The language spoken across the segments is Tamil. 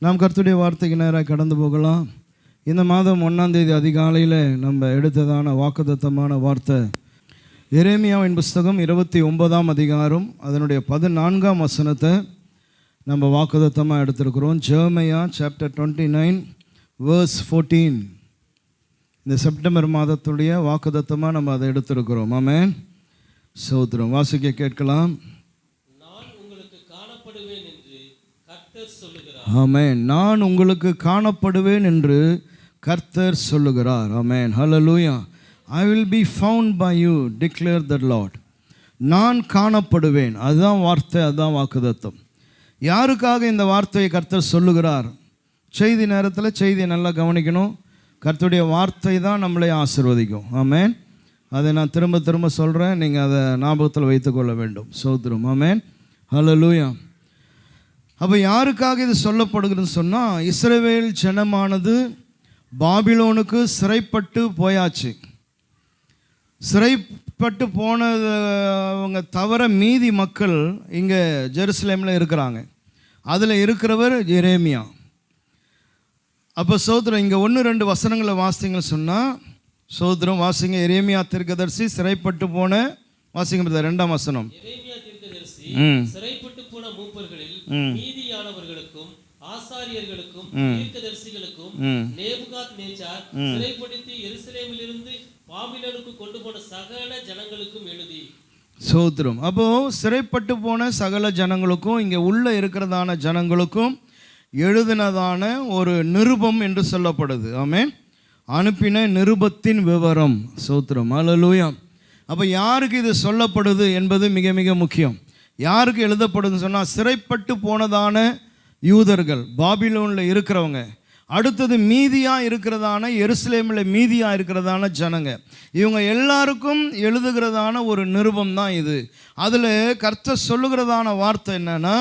நாம் கர்த்தருடைய வார்த்தைக்கு நேராக கடந்து போகலாம். இந்த மாதம் 1ஆம் தேதி அதிகாலையில் நம்ம எடுத்ததான வாக்குத்தத்தமான வார்த்தை எரேமியாவின் புஸ்தகம் 29ஆம் அதிகாரம் அதனுடைய 14ஆம் வசனத்தை நம்ம வாக்குத்தத்தமாக எடுத்திருக்கிறோம். ஜெர்மையா சாப்டர் 29 verse 14. இந்த செப்டம்பர் மாதத்துடைய வாக்குத்தத்தமாக நம்ம அதை எடுத்திருக்கிறோம். ஆமென். சோத்திரம். வாசிக்க கேட்கலாம். ஆமென். நான் உங்களுக்கு காணப்படுவேன் என்று கர்த்தர் சொல்லுகிறார். ஆமென். ஹல்லேலூயா. I will be found by you, declare the Lord. நான் காணப்படுவேன். அதுதான் வார்த்தை, அதுதான் வாக்குத்தத்தம். யாருக்காக இந்த வார்த்தையை கர்த்தர் சொல்லுகிறார்? செய்தி நேரத்தில் செய்தியை நல்லா கவனிக்கணும். கர்த்தருடைய வார்த்தை தான் நம்மளை ஆசீர்வதிக்கும். ஆமென். அதை நான் திரும்ப திரும்ப சொல்கிறேன், நீங்கள் அதை ஞாபகத்தில் வைத்துக்கொள்ள வேண்டும். சோத்திரம். ஆமென். ஹல்லேலூயா. அப்போ யாருக்காக இது சொல்லப்படுகிறதுன்னு சொன்னால், இஸ்ரவேல் ஜனமானது பாபிலோனுக்கு சிறைப்பட்டு போயாச்சு. சிறைப்பட்டு போனவங்க தவிர மீதி மக்கள் இங்கே ஜெருசலேமில் இருக்கிறாங்க. அதில் இருக்கிறவர் எரேமியா. அப்போ சோதரம் இங்கே 1-2 வசனங்களை வாசிங்கன்னு சொன்னால், சோதரம் வாசிங்க. எரேமியா தீர்க்கதரிசி சிறைப்பட்டு போன வாசிங்க 2ஆம் வசனம். சிறைப்பட்டு போன மூப்பர்களில் மீதியானவர்களுக்கும் ஆசாரியர்களுக்கும் தீர்க்கதரிசிகளுக்கும் நேபுகாத்நேச்சார் சிறைப்படுத்தி எருசலேமிலிருந்து பாபிலோனுக்கு கொண்டு போன சகல ஜனங்களுக்கும் எழுதி. சோத்திரம். அப்போ சிறைப்பட்டு போன சகல ஜனங்களுக்கும் இங்கே உள்ள இருக்கிறதான ஜனங்களுக்கும் எழுதினதான ஒரு நிருபம் என்று சொல்லப்படுது. ஆமென். அனுப்பின நிருபத்தின் விவரம். சோத்திரம். ஹல்லேலூயா. அப்போ யாருக்கு இது சொல்லப்படுது என்பது மிக மிக முக்கியம். யாருக்கு எழுதப்படுதுன்னு சொன்னால், சிறைப்பட்டு போனதான யூதர்கள், பாபிலோனில் இருக்கிறவங்க, அடுத்தது மீதியாக இருக்கிறதான எருசலேமில் மீதியாக இருக்கிறதான ஜனங்க, இவங்க எல்லாருக்கும் எழுதுகிறதான ஒரு நிருபம் தான் இது. அதில் கர்த்தர் சொல்லுகிறதான வார்த்தை என்னன்னா,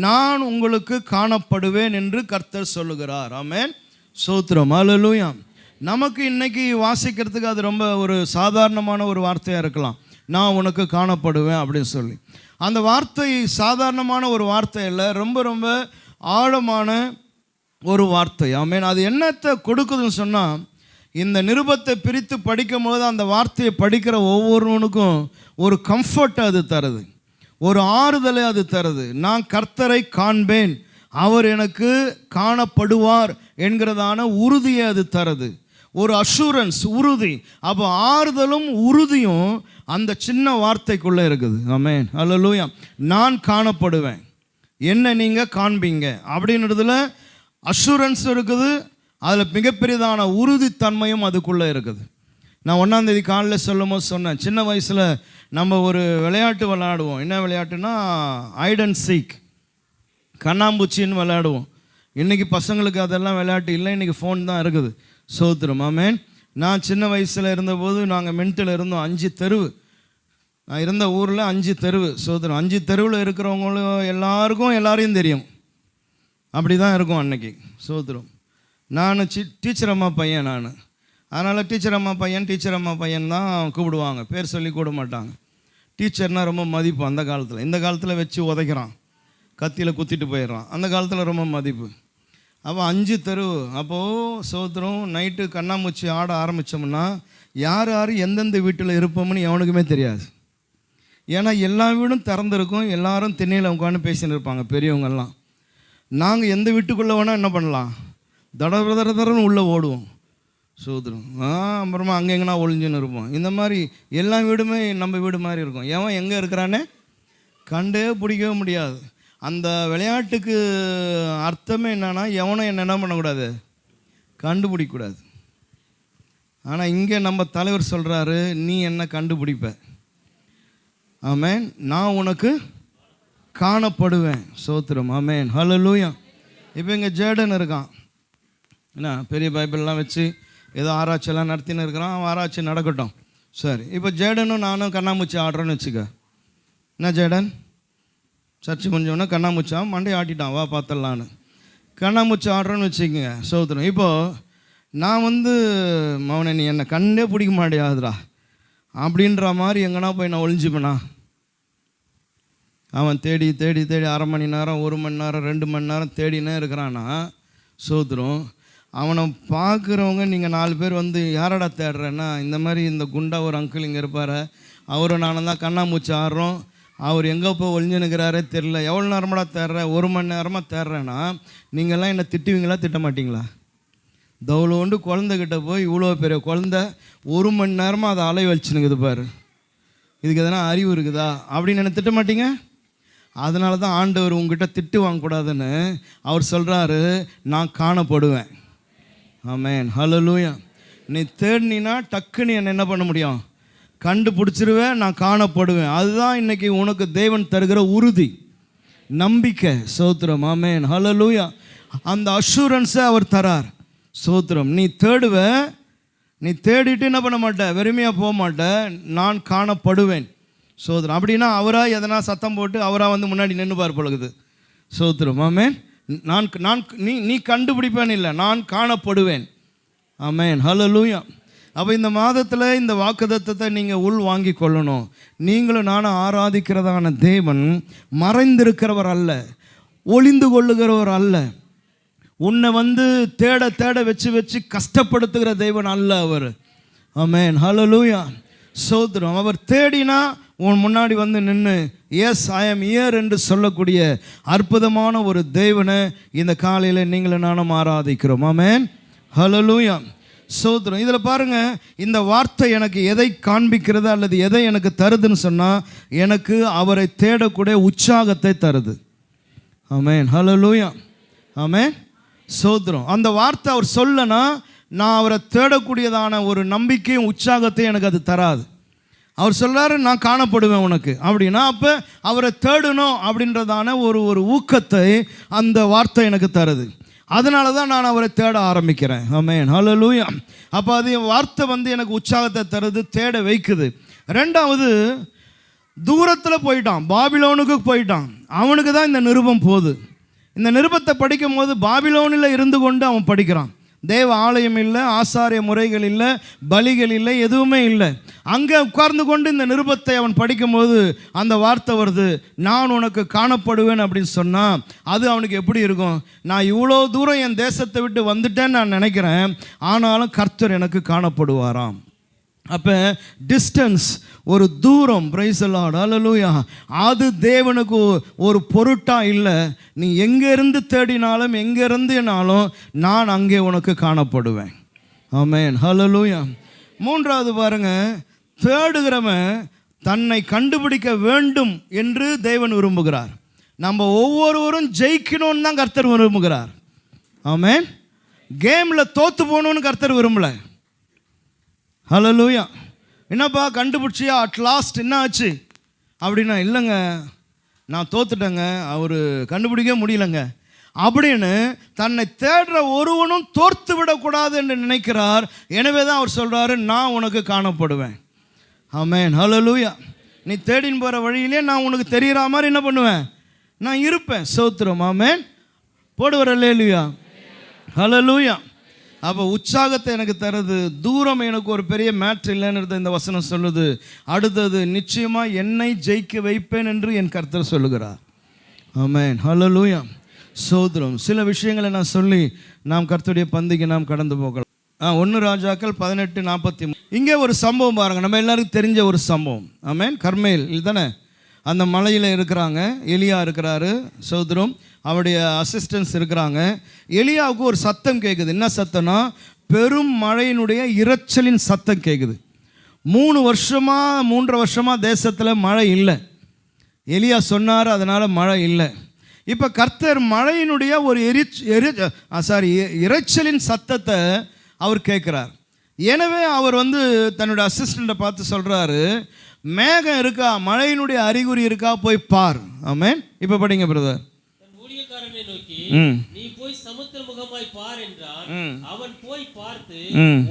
நான் உங்களுக்கு காணப்படுவேன் என்று கர்த்தர் சொல்லுகிறார். ஆமென். சோத்திரம். ஹல்லேலூயா. நமக்கு இன்னைக்கு வாசிக்கிறதுக்கு அது ரொம்ப ஒரு சாதாரணமான ஒரு வார்த்தையாக இருக்கலாம். நான் உனக்கு காணப்படுவேன் அப்படின்னு சொல்லி. அந்த வார்த்தை சாதாரணமான ஒரு வார்த்தை இல்லை, ரொம்ப ரொம்ப ஆழமான ஒரு வார்த்தை. ஆமென். அது என்னத்தை கொடுக்குதுன்னு சொன்னால், இந்த நிருபத்தை பிரித்து படிக்கும் போது அந்த வார்த்தையை படிக்கிற ஒவ்வொருவனுக்கும் ஒரு கம்ஃபர்ட்டை அது தருது, ஒரு ஆறுதலை அது தருது. நான் கர்த்தரை காண்பேன், அவர் எனக்கு காணப்படுவார் என்கிறதான உறுதியை அது தருது, ஒரு அஷூரன்ஸ், உறுதி. அப்போ ஆறுதலும் உறுதியும் அந்த சின்ன வார்த்தைக்குள்ளே இருக்குது. ஆமென். ஹல்லேலூயா. நான் காணப்படுவேன், என்ன நீங்கள் காண்பீங்க அப்படின்றதுல அஷூரன்ஸ் இருக்குது. அதில் மிகப்பெரியதான உறுதித்தன்மையும் அதுக்குள்ளே இருக்குது. நான் 1ஆம் தேதி காலையில் சொல்லும் போது சொன்னேன், சின்ன வயசில் நம்ம ஒரு விளையாட்டு விளையாடுவோம். என்ன விளையாட்டுனா ஹைட் அண்ட் சீக், கண்ணாம்பூச்சின்னு விளையாடுவோம். இன்றைக்கி பசங்களுக்கு அதெல்லாம் விளையாட்டு இல்லை, இன்றைக்கி ஃபோன் தான் இருக்குது. சோத்திரம். ஆமென். நான் சின்ன வயசில் இருந்தபோது நாங்கள் மென்ட்டில் இருந்தோம். 5 தெருவு, நான் இருந்த ஊரில் 5 தெருவு. சோத்திரம். 5 தெருவில் இருக்கிறவங்களும் எல்லாரையும் தெரியும். அப்படி தான் இருக்கும் அன்னைக்கு. சோத்திரம். நான் டீச்சர் அம்மா பையன். நான் அதனால் டீச்சர் அம்மா பையன் தான் கூப்பிடுவாங்க, பேர் சொல்லி கூட மாட்டாங்க. டீச்சர்னால் ரொம்ப மதிப்பு அந்த காலத்தில். இந்த காலத்தில் வச்சு உதைக்கிறான், கத்தியில் குத்திட்டு போயிடுறான். அந்த காலத்தில் ரொம்ப மதிப்பு. அப்போ 5 தெருவு. அப்போது சோத்திரம் நைட்டு கண்ணாமூச்சி ஆட ஆரம்பித்தோம்னா யார் எந்தெந்த வீட்டில் இருப்போம்னு எவனுக்குமே தெரியாது. ஏன்னா எல்லா வீடும் திறந்துருக்கும், எல்லாரும் திண்ணையில் உட்காந்து பேசின்னு இருப்பாங்க பெரியவங்கெல்லாம். நாங்கள் எந்த வீட்டுக்குள்ளே வேணால் என்ன பண்ணலாம், தடன்னு உள்ளே ஓடுவோம். சோத்திரம். அப்புறமா அங்கே எங்கன்னா ஒளிஞ்சுன்னு இருப்போம். இந்த மாதிரி எல்லா வீடுமே நம்ம வீடு மாதிரி இருக்கும். எவன் எங்கே இருக்கிறானே கண்டே பிடிக்கவே முடியாது. அந்த விளையாட்டுக்கு அர்த்தமே என்னன்னா, எவனும் என்ன பண்ணக்கூடாது, கண்டுபிடிக்கக்கூடாது. ஆனால் இங்கே நம்ம தலைவர் சொல்கிறாரு, நீ என்ன கண்டுபிடிப்ப. ஆமென். நான் உனக்கு காணப்படுவேன். சோத்திரம். ஆமென். ஹல்லேலூயா. இப்போ இங்கே ஜேடன் இருக்கான், என்ன பெரிய பைபிள்லாம் வச்சு ஏதோ ஆராய்ச்சியெல்லாம் நடத்தின்னு இருக்கிறான். அவன் ஆராய்ச்சி நடக்கட்டும். சரி. இப்போ ஜேடனும் நானும் கண்ணாமூச்சி ஆடுறோன்னு வச்சுக்க. என்ன ஜேடன் சர்ச்சு முடிஞ்சோடனே கண்ணாமூச்சான் மண்டையை ஆட்டிட்டான், வா பார்த்தலான்னு. கண்ணாமூச்சி ஆடுறோன்னு வச்சுக்கோங்க. சோத்திரம். இப்போது நான் மவனை நீ என்னை கண்டே பிடிக்க மாட்டேயாதுடா அப்படின்ற மாதிரி எங்கன்னா போய் நான் ஒளிஞ்சுப்பேனா? அவன் தேடி தேடி தேடி 1/2 மணி நேரம் 1 மணி நேரம் 2 மணி நேரம் தேடினே இருக்கிறான்னா சோத்திரம். அவனை பார்க்குறவங்க நீங்கள் 4 பேர் வந்து யாரடா தேடுறேன்னா, இந்த மாதிரி இந்த குண்டா ஒரு அங்கிள் இங்கே இருப்பார், அவரும் நானும் தான் கண்ணாமூச்சி ஆடுறோம், அவர் எங்கே போய் ஒளிஞ்சுனுக்கிறாரே தெரில, எவ்வளோ நேரமாடா தேடுறேன், 1 மணி நேரமாக தேடுறேன்னா நீங்கள்லாம் என்ன திட்டுவீங்களா திட்ட மாட்டிங்களா? தவளோண்டு குழந்தைகிட்ட போய் இவ்வளோ பெரிய குழந்த 1 மணி நேரமாக அதை அலை வச்சுனுக்குது பாரு, இதுக்கு எதனா அறிவு இருக்குதா அப்படின்னு என்ன திட்ட மாட்டீங்க? அதனால தான் ஆண்டவர் உங்ககிட்ட திட்டு வாங்கக்கூடாதுன்னு அவர் சொல்கிறாரு, நான் காணப்படுவேன். ஆமென், ஹல்லேலூயா. நீ தேடினா டக்குன்னு என்ன பண்ண முடியும்? கண்டுபிடிச்சிருவேன், நான் காணப்படுவேன். அதுதான் இன்னைக்கு உனக்கு தேவன் தருகிற உறுதி, நம்பிக்கை. சோத்திரம், ஆமென், ஹல்லேலூயா. அந்த அஷூரன்ஸை அவர் தரார். சோத்திரம். நீ தேடுவ, நீ தேடிட்டு என்ன பண்ண மாட்ட, வெறுமையாக போக மாட்ட, நான் காணப்படுவேன். சோத்திரம். அப்படின்னா அவராக எதனா சத்தம் போட்டு அவராக வந்து முன்னாடி நின்றுப்பார் பழகுது. சோத்திரம், ஆமென். நீ கண்டுபிடிப்பேன் இல்லை, நான் காணப்படுவேன். ஆமென், ஹல்லேலூயா. அப்போ இந்த மாதத்தில் இந்த வாக்குத்தத்தத்தை நீங்கள் உள் வாங்கி கொள்ளணும். நீங்களும் நானும் ஆராதிக்கிறதான தேவன் மறைந்திருக்கிறவர் அல்ல, ஒளிந்து கொள்ளுகிறவர் அல்ல, உன்னை வந்து தேட தேட வச்சு கஷ்டப்படுத்துகிற தேவன் அல்ல அவர். ஆமென், ஹல்லேலூயா. சோத்திரம். அவர் தேடினா உன் முன்னாடி வந்து நின்று எஸ் ஐ ஆம் ஹியர் என்று சொல்லக்கூடிய அற்புதமான ஒரு தேவனை இந்த காலையில் நீங்களும் நானும் ஆராதிக்கிறோம். ஆமென், ஹல்லேலூயா. சோத்திரம். இதில் பாருங்கள், இந்த வார்த்தை எனக்கு எதை காண்பிக்கிறது அல்லது எதை எனக்கு தருதுன்னு சொன்னால், எனக்கு அவரை தேடக்கூடிய உற்சாகத்தை தருது. ஆமென், ஹல்லேலூயா. ஆமென், சோத்திரம். அந்த வார்த்தை அவர் சொல்லனா நான் அவரை தேடக்கூடியதான ஒரு நம்பிக்கையும் உற்சாகத்தையும் எனக்கு அது தராது. அவர் சொல்கிறாரு, நான் காணப்படுவேன் உனக்கு அப்படின்னா, அப்போ அவரை தேடணும் அப்படின்றதான ஒரு ஊக்கத்தை அந்த வார்த்தை எனக்கு தருது. அதனால தான் நான் அவரை தேட ஆரம்பிக்கிறேன். ஆமென், ஹல்லேலூயா. அப்போ அது வார்த்தை வந்து எனக்கு உற்சாகத்தை தருது, தேட வைக்குது. ரெண்டாவது, தூரத்தில் போயிட்டான், பாபிலோனுக்கு போயிட்டான், அவனுக்கு தான் இந்த நிருபம் போகுது. இந்த நிருபத்தை படிக்கும் போது பாபிலோனில் இருந்து கொண்டு அவன் படிக்கிறான். தேவ ஆலயம் இல்லை, ஆசாரிய முறைகள் இல்லை, பலிகள் இல்லை, எதுவுமே இல்லை. அங்கே உட்கார்ந்து கொண்டு இந்த நிருபத்தை அவன் படிக்கும்போது அந்த வார்த்தை வருது, நான் உனக்கு காணப்படுவேன் அப்படின்னு சொன்னால் அது அவனுக்கு எப்படி இருக்கும்? நான் இவ்வளோ தூரம் என் தேசத்தை விட்டு வந்துட்டேன்னு நான் நினைக்கிறேன், ஆனாலும் கர்த்தர் எனக்கு காணப்படுவாராம். அப்போ டிஸ்டன்ஸ், ஒரு தூரம், பிரைஸ் தி லார்ட், ஹல்லேலூயா, அது தேவனுக்கு ஒரு பொருட்டாக இல்லை. நீ எங்கேருந்து தேடினாலும் எங்கேருந்துனாலும் நான் அங்கே உனக்கு காணப்படுவேன். ஆமென், ஹல்லேலூயா. மூன்றாவது பாருங்க, தேடுகிறவன் தன்னை கண்டுபிடிக்க வேண்டும் என்று தேவன் விரும்புகிறார். நம்ம ஒவ்வொருவரும் ஜெயிக்கணும்னு தான் கர்த்தர் விரும்புகிறார். ஆமென். கேமில் தோற்று போகணுன்னு கர்த்தர் விரும்பலை. ஹல்லேலூயா. என்னப்பா கண்டுபிடிச்சியா, அட் லாஸ்ட் என்ன ஆச்சு அப்படின்னா, இல்லைங்க நான் தோத்துட்டேங்க, அவர் கண்டுபிடிக்க முடியலங்க அப்படின்னு தன்னை தேடுற ஒருவனும் தோர்த்து விடக்கூடாது என்று நினைக்கிறார். எனவே தான் அவர் சொல்கிறாரு, நான் உனக்கு காணப்படுவேன். ஆமென், ஹல்லேலூயா. நீ தேடின்னு போகிற வழியிலே நான் உனக்கு தெரிகிற மாதிரி என்ன பண்ணுவேன், நான் இருப்பேன். சோத்திரம், ஆமென். போடுவார், அல்லேலூயா, ஹல்லேலூயா. அப்போ உற்சாகத்தை எனக்கு தருது. தூரம் எனக்கு ஒரு பெரிய மேட்ரு இல்லைன்றது இந்த வசனம் சொல்லுது. அடுத்தது, நிச்சயமாக என்னை ஜெயிக்க வைப்பேன் என்று என் கர்த்தர் சொல்லுகிறார். ஆமென், ஹல்லேலூயா. சோத்திரம். சில விஷயங்களை நான் சொல்லி நாம் கர்த்தருடைய பந்திக்கு நாம் கடந்து போகலாம். 1 ராஜாக்கள் 18:43. இங்கே ஒரு சம்பவம் பாருங்கள், நம்ம எல்லாருக்கும் தெரிஞ்ச ஒரு சம்பவம். ஆமென். கர்மேல் தானே, அந்த மலையில் இருக்கிறாங்க, எலியா இருக்கிறாரு. சோத்திரம். அவருடைய அசிஸ்டன்ஸ் இருக்கிறாங்க. எலியாவுக்கு ஒரு சத்தம் கேட்குது. என்ன சத்தம்னா, பெரும் மழையினுடைய இரைச்சலின் சத்தம் கேட்குது. 3 வருஷமாக தேசத்தில் மழை இல்லை. எலியா சொன்னார், அதனால் மழை இல்லை. இப்போ கர்த்தர் மழையினுடைய ஒரு இரைச்சலின் சத்தத்தை அவர் கேட்குறார். எனவே அவர் வந்து தன்னுடைய அசிஸ்டண்ட்டை பார்த்து சொல்கிறாரு, மேகம் இருக்கா, மழையினுடைய அறிகுறி இருக்கா, போய் பார். ஆமென். இப்போ படிங்க பிரதர். ஊழியக்காரனை நோக்கி, நீ போய் சமுத்திர முகமாய் பார் என்றான். அவன் போய் பார்த்து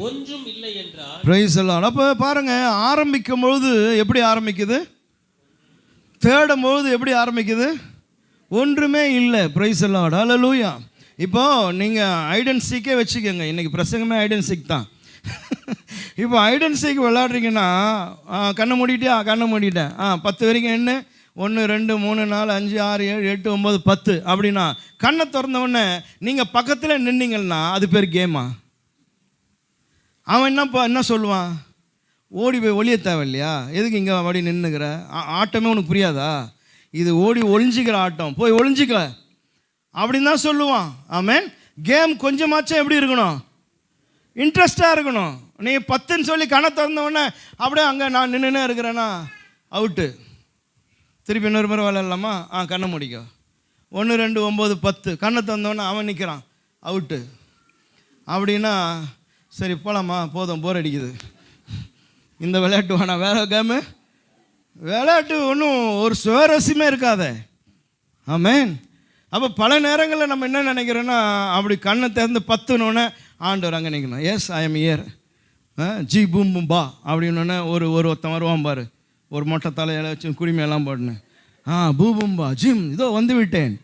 ஒன்றும் இல்லை என்றான். Price the Lord. அப்போ பாருங்க, ஆரம்பிக்கும் பொழுது எப்படி ஆரம்பிக்குது, தேடும் பொழுது எப்படி ஆரம்பிக்குது, ஒன்றுமே இல்லை. பிரைஸ் தி லார்ட், ஹல்லேலூயா. இப்போ நீங்கள் ஐடென்ட் சீக்கே வச்சுக்கோங்க, இன்னைக்கு பிரசங்கமே ஐடென்ட் சீக் தான். இப்போ ஐடென்ட் சீக் விளையாடுறீங்கன்னா, கண்ணை மூடிட்டேன் 10 வரைக்கும் என்ன, 1 2 3 4 5 6 7 8 9 10 அப்படின்னா கண்ணை திறந்த உடனே நீங்கள் பக்கத்தில் நின்னீங்கன்னா அது பேர் கேமா? அவன் என்ன சொல்லுவான்? ஓடி போய் ஒளிய தேவையில்லையா? எதுக்கு இங்கே அப்படி நின்றுக்கிற? ஆட்டமே உனக்கு புரியாதா? இது ஓடி ஒளிஞ்சிக்கிற ஆட்டம், போய் ஒளிஞ்சிக்க அப்படின்னு தான் சொல்லுவான். ஆமென். கேம் கொஞ்சமாச்சும் எப்படி இருக்கணும்? இன்ட்ரெஸ்டாக இருக்கணும். நீ 10ன்னு சொல்லி கண்ணை திறந்தவொடனே அப்படியே அங்கே நான் நின்றுனே இருக்கிறேன்னா அவுட்டு. திருப்பி இன்னொரு முறை விளையாடலாமா? கண்ணை முடிக்க. 1 2 9 10 கண்ணை திறந்தவொடனே அவன் நிற்கிறான், அவுட்டு. அப்படின்னா சரி போகலாமா, போதும், போர் அடிக்குது, இந்த விளையாட்டு வேணாம், வேறு கேமு. விளையாட்டு ஒன்றும் ஒரு சுவாரஸ்யமே இருக்காதே. ஆமென். அப்போ பல நேரங்களில் நம்ம என்ன நினைக்கிறோன்னா, அப்படி கண்ணை திறந்து 10னோடனே ஆண்டவர் அங்கே நிற்கணும். எஸ் ஐ எம் இயர், ஜி பூம் பூம் பா அப்படின்னோடனே ஒருத்தன் வருவான் பாரு, ஒரு மொட்டை தலையில வச்சு குடிமையெல்லாம் போட்டுன்னு, பூபும் பா ஜிம் இதோ வந்து விட்டேன்,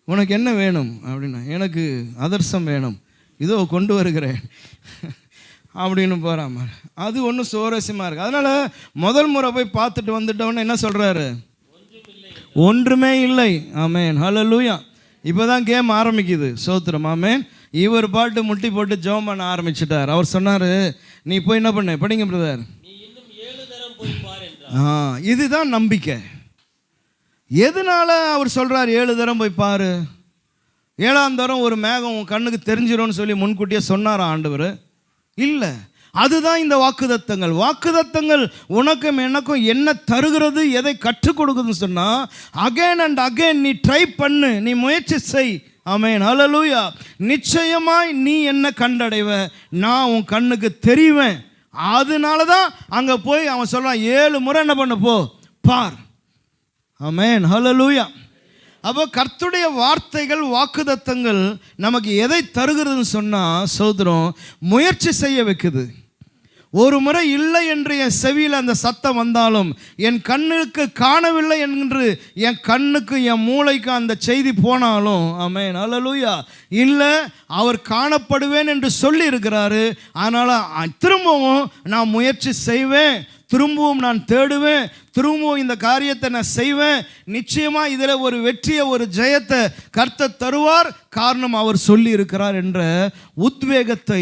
உனக்கு என்ன வேணும் அப்படின்னா, எனக்கு அதிரசம் வேணும், இதோ கொண்டு வருகிறேன் அப்படின்னு போகிறான். அது ஒன்றும் சுவாரஸ்யமாக இருக்குது. அதனால் முதல் முறை போய் பார்த்துட்டு வந்துட்டவொன்னே என்ன சொல்கிறாரு? ஒன்றுமே இல்லை. ஆமென், ஹல்லேலூயா. இப்போ தான் கேம் ஆரம்பிக்குது. ஸ்தோத்திரம், ஆமென். இவர் பாட்டு முட்டி போட்டு ஜெபம் பண்ண ஆரம்பிச்சிட்டார். அவர் சொன்னார், நீ போய் என்ன பண்ண, படிங்க பிரதர். இதுதான் நம்பிக்கை. எதனால அவர் சொல்கிறார் 7 தரம் போய் பாரு? 7ஆம் தரம் ஒரு மேகம் உன் கண்ணுக்கு தெரிஞ்சிடும்னு சொல்லி முன்கூட்டியே சொன்னாரா ஆண்டவர்? இல்லை. அதுதான் இந்த வாக்குதத்தங்கள். வாக்குதத்தங்கள் உனக்கும் எனக்கும் என்ன தருகிறது, எதை கற்றுக் கொடுக்குதுன்னு சொன்னால், அகைன் அண்ட் அகைன் நீ ட்ரை பண்ணு, நீ முயற்சி செய். ஆமென், ஹல்லேலூயா. நிச்சயமாய் நீ என்ன கண்டடைவ, நான் உன் கண்ணுக்கு தெரிவேன். அதனால தான் அங்கே போய் அவன் சொல்கிறான், 7 முறை என்ன பண்ண போ பார். ஆமென், ஹல்லேலூயா. அப்போ கர்த்தருடைய வார்த்தைகள், வாக்குதத்தங்கள் நமக்கு எதை தருகிறதுன்னு சொன்னால், சோதரம் முயற்சி செய்ய வைக்குது. ஒரு முறை இல்லை என்று என் செவியில் அந்த சத்தம் வந்தாலும், என் கண்ணுக்கு காணவில்லை என்று என் கண்ணுக்கு என் மூளைக்கு அந்த செய்தி போனாலும், ஆமென், ஹல்லேலூயா, இல்லை அவர் காணப்படுவேன் என்று சொல்லி இருக்கிறாரு. அதனால் திரும்பவும் நான் முயற்சி செய்வேன், திரும்பவும் நான் தேடுவேன், திரும்பவும் இந்த காரியத்தை நான் செய்வேன். நிச்சயமாக இதில் ஒரு வெற்றியை, ஒரு ஜெயத்தை கர்த்தர் தருவார். காரணம் அவர் சொல்லி இருக்கிறார் என்ற உத்வேகத்தை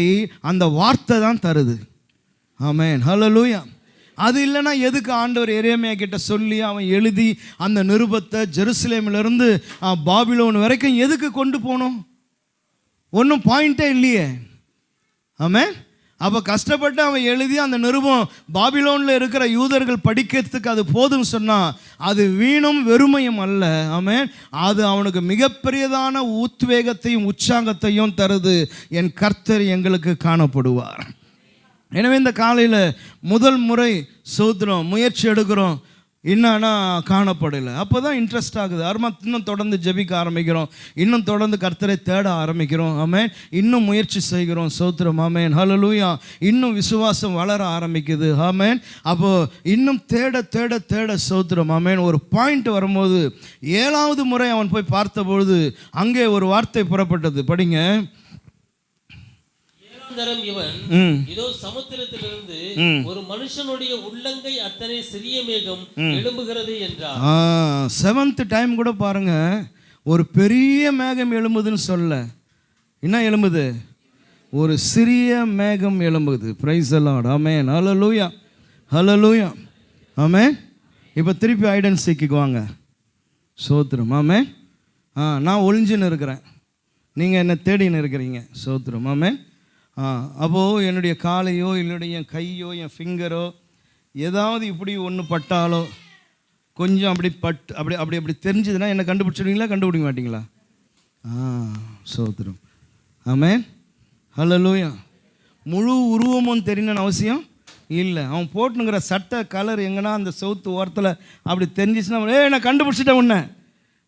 அந்த வார்த்தை தான் தருது. ஆமென், ஹல்லேலூயா. அது இல்லைன்னா எதுக்கு ஆண்டவர் எரேமியா கிட்ட சொல்லி அவன் எழுதி அந்த நிருபத்தை ஜெருசலேமிலிருந்து பாபிலோன் வரைக்கும் எதுக்கு கொண்டு போகணும்? ஒன்றும் பாயிண்டே இல்லையே. ஆமென். அப்போ கஷ்டப்பட்டு அவன் எழுதி அந்த நிருபம் பாபிலோனில் இருக்கிற யூதர்கள் படிக்கிறதுக்கு அது போதும் சொன்னால், அது வீணும் வெறுமையும் அல்ல. ஆமென். அது அவனுக்கு மிகப்பெரியதான உத்வேகத்தையும் உற்சாகத்தையும் தருது. என் கர்த்தர் எங்களுக்கு காணப்படுவார். எனவே இந்த காலையில் முதல் முறை சோதரம் முயற்சி எடுக்கிறோம், என்னன்னா காணப்படலை. அப்போ தான் இன்ட்ரெஸ்ட் ஆகுது. இன்னும் தொடர்ந்து ஜெபிக்க ஆரம்பிக்கிறோம், இன்னும் தொடர்ந்து கர்த்தரை தேட ஆரம்பிக்கிறோம். ஆமென். இன்னும் முயற்சி செய்கிறோம். சோத்திரம், ஆமென், ஹல்லேலூயா. இன்னும் விசுவாசம் வளர ஆரம்பிக்குது. ஆமென். அப்போது இன்னும் தேட தேட தேட சோத்திரம், ஆமென். ஒரு பாயிண்ட் வரும்போது 7ஆவது முறை அவன் போய் பார்த்தபொழுது அங்கே ஒரு வார்த்தை புறப்பட்டது. படிங்க. இவன் இதோ சமுத்திரத்திலிருந்து ஒரு மனுஷனுடைய உள்ளங்கை அத்தனை சிறிய மேகம் எழும்புகிறது என்றார். 7th டைம் கூட பாருங்க, ஒரு பெரிய மேகம் எழும்புதுன்னு சொல்ல, என்ன எழும்புது? ஒரு சிறிய மேகம் எழும்புது. Price the Lord. Amen, hallelujah, hallelujah, ஆமென். இப்போ திருப்பி ஐடென்டிட்டிக்கு வாங்க. சோத்திரம், ஆமென். நான் ஒளிஞ்சுன்னு இருக்கிறேன், நீங்கள் என்ன தேடின்னு இருக்கிறீங்க. சோத்திரம், ஆமென். அப்போது என்னுடைய காலையோ என்னுடைய என் கையோ என் ஃபிங்கரோ ஏதாவது இப்படி ஒன்று பட்டாலோ கொஞ்சம் அப்படி அப்படி அப்படி அப்படி தெரிஞ்சதுன்னா என்னை கண்டுபிடிச்சிடுவீங்களா, கண்டுபிடிக்க மாட்டிங்களா? சோத்திரம், ஆமென், ஹல்லேலூயா. முழு உருவமும் தெரியணும்னு அவசியம் இல்லை. அவன் போட்டுனுங்கிற சட்டை கலர் எங்கன்னா அந்த சவுத்து ஓரத்தில் அப்படி தெரிஞ்சிச்சுன்னா, நான் கண்டுபிடிச்சிட்டேன் உன்னை,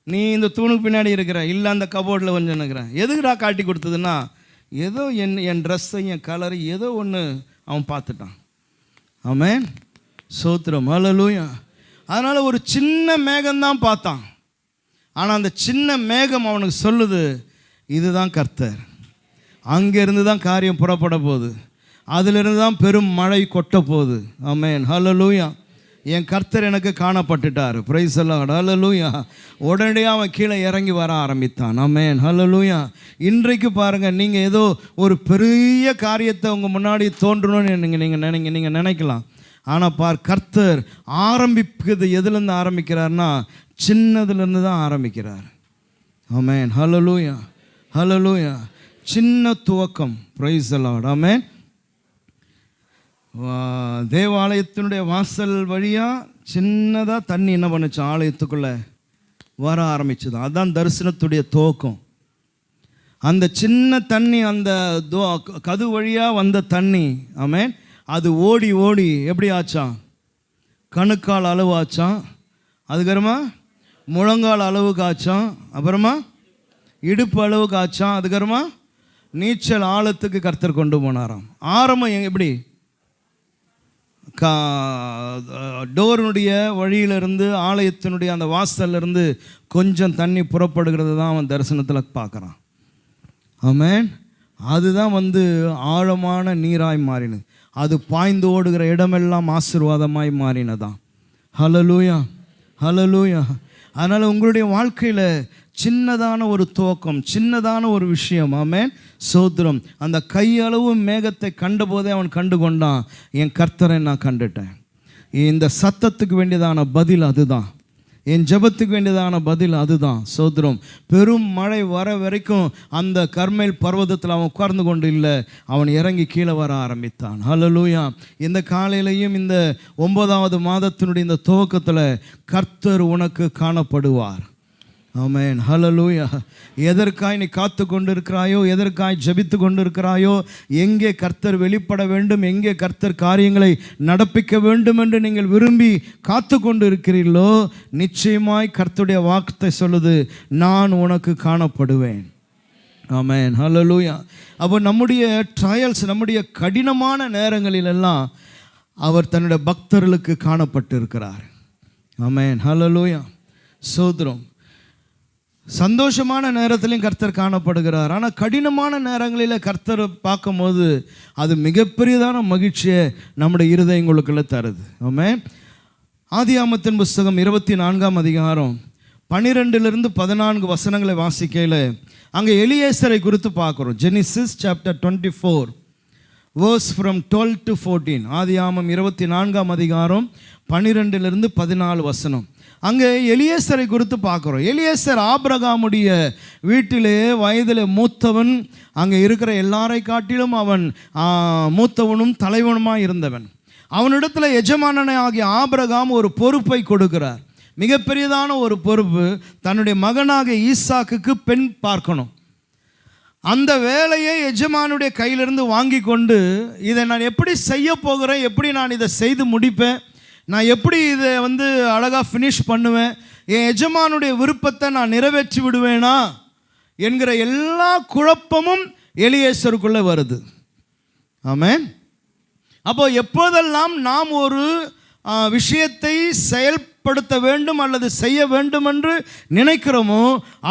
நீ இந்த தூணுக்கு பின்னாடி இருக்கிற, இல்லை அந்த கபோர்டில் கொஞ்சம் இருக்கிறேன். எதுக்குடா காட்டி கொடுத்ததுன்னா, ஏதோ என் ட்ரெஸ்ஸை, என் கலரு ஏதோ ஒன்று அவன் பார்த்துட்டான். ஆமென், சோத்திரம், ஹல்லேலூயா. அதனால் ஒரு சின்ன மேகம்தான் பார்த்தான். ஆனால் அந்த சின்ன மேகம் அவனுக்கு சொல்லுது, இதுதான் கர்த்தர், அங்கேருந்து தான் காரியம் புறப்பட போகுது, அதிலிருந்து தான் பெரும் மழை கொட்ட போகுது. ஆமென், ஹல்லேலூயா. என் கர்த்தர் எனக்கு காணப்பட்டுட்டார். Price the Lord. ஹல்லேலூயா. உடனடியாக அவன் கீழே இறங்கி வர ஆரம்பித்தான். ஆமென். ஹல்லேலூயா. இன்றைக்கு பாருங்கள், நீங்கள் ஏதோ ஒரு பெரிய காரியத்தை உங்கள் முன்னாடி தோன்றணும்னு நீங்கள் நினைக்கலாம். ஆனால் கர்த்தர் ஆரம்பிப்பது எதுலேருந்து ஆரம்பிக்கிறார்னா சின்னதுலேருந்து தான் ஆரம்பிக்கிறார். ஆமென். ஹல்லேலூயா. ஹல்லேலூயா. சின்ன துவக்கம். Price the Lord. ஆமென். தேவாலயத்தினுடைய வாசல் வழியாக சின்னதாக தண்ணி என்ன பண்ணுச்சு, ஆலயத்துக்குள்ளே வர ஆரம்பிச்சுது. அதுதான் தரிசனத்துடைய துவக்கம். அந்த சின்ன தண்ணி, அந்த கது வழியாக வந்த தண்ணி, ஆமென், அது ஓடி ஓடி எப்படி ஆச்சான், கணுக்கால் அளவு ஆச்சான், அதுக்கப்புறமா முழங்கால் அளவுக்கு ஆச்சான், அப்புறமா இடுப்பு அளவுக்கு ஆச்சான், அதுக்கப்புறமா நீச்சல் ஆழத்துக்கு கர்த்தர் கொண்டு போனாராம். ஆரம்பம் எப்படி, டோருடைய வழியிலிருந்து, ஆலயத்தினுடைய அந்த வாசல்லிருந்து கொஞ்சம் தண்ணி புறப்படுகிறது தான் அவன் தரிசனத்தில் பார்க்குறான். ஆமென். அதுதான் ஆழமான நீராய் மாறினது. அது பாய்ந்து ஓடுகிற இடமெல்லாம் ஆசீர்வாதமாய் மாறினதான். ஹல்லேலூயா. ஹல்லேலூயா. அதனால் உங்களுடைய வாழ்க்கையில் சின்னதான ஒரு துவக்கம், சின்னதான ஒரு விஷயம். ஆமென். சோத்திரம். அந்த கையளவு மேகத்தை கண்டபோதே அவன் கண்டு கொண்டான், என் கர்த்தரை நான் கண்டுட்டேன். இந்த சத்தத்துக்கு வேண்டியதான பதில் அதுதான். என் ஜெபத்துக்கு வேண்டியதான பதில் அதுதான். சோத்திரம். பெரும் மழை வர வரைக்கும் அந்த கர்மேல் பர்வதத்தில் அவன் உட்கார்ந்து கொண்டு இல்லை, அவன் இறங்கி கீழே வர ஆரம்பித்தான். ஹல்லேலூயா. இந்த காலையிலையும் இந்த 9வது மாதத்தினுடைய இந்த துவக்கத்தில் கர்த்தர் உனக்கு காணப்படுவார். ஆமென். ஹல்லேலூயா. எதற்காய் நீ காத்து கொண்டு இருக்கிறாயோ, எதற்காய் ஜெபித்து கொண்டு இருக்கிறாயோ, எங்கே கர்த்தர் வெளிப்பட வேண்டும், எங்கே கர்த்தர் காரியங்களை நடப்பிக்க வேண்டும் என்று நீங்கள் விரும்பி காத்து கொண்டு இருக்கிறீர்களோ, நிச்சயமாய் கர்த்தருடைய வார்த்தை சொல்லுது, நான் உனக்கு காணப்படுவேன். ஆமென். ஹல்லேலூயா. அப்போ நம்முடைய ட்ரையல்ஸ், நம்முடைய கடினமான நேரங்களிலெல்லாம் அவர் தன்னுடைய பக்தர்களுக்கு காணப்பட்டு இருக்கிறார். ஆமென். ஹல்லேலூயா. சோத்திரம். சந்தோஷமான நேரத்திலையும் கர்த்தர் காணப்படுகிறார். ஆனால் கடினமான நேரங்களில் கர்த்தரை பார்க்கும்போது அது மிகப்பெரியதான மகிழ்ச்சியை நம்முடைய இருதயங்களுக்குள்ளே தருது. ஆமென். ஆதியாகமத்தின் புஸ்தகம் 24ஆம் அதிகாரம் 12லிருந்து 14 வசனங்களை வாசிக்கையில் அங்கே எலியேசரை குறித்து பார்க்குறோம். Genesis chapter 24 verse from 12 to 14. ஆதியாகமம் 24ஆம் அதிகாரம் 12லிருந்து 14 வசனம். அங்கே எலியேசரை குறித்து பார்க்குறோம். எலியேசர் ஆபிரகாமுடைய வீட்டிலே வயதில் மூத்தவன். அங்கே இருக்கிற எல்லாரை காட்டிலும் அவன் மூத்தவனும் தலைவனுமாக இருந்தவன். அவனிடத்தில் எஜமானனை ஆகிய ஆபிரகாம் ஒரு பொறுப்பை கொடுக்கிறார். மிகப்பெரியதான ஒரு பொறுப்பு. தன்னுடைய மகனாக ஈசாக்குக்கு பெண் பார்க்கணும். அந்த வேலையை எஜமானுடைய கையிலிருந்து வாங்கி கொண்டு, இதை நான் எப்படி செய்ய போகிறேன், எப்படி நான் இதை செய்து முடிப்பேன், நான் எப்படி இதை அழகாக ஃபினிஷ் பண்ணுவேன், என் எஜமானுடைய விருப்பத்தை நான் நிறைவேற்றி விடுவேனா என்கிற எல்லா குழப்பமும் எலியேசருக்குள்ளே வருது. ஆமென். அப்போ எப்போதெல்லாம் நாம் ஒரு விஷயத்தை செயல்படுத்த வேண்டும் அல்லது செய்ய வேண்டும் என்று நினைக்கிறோமோ,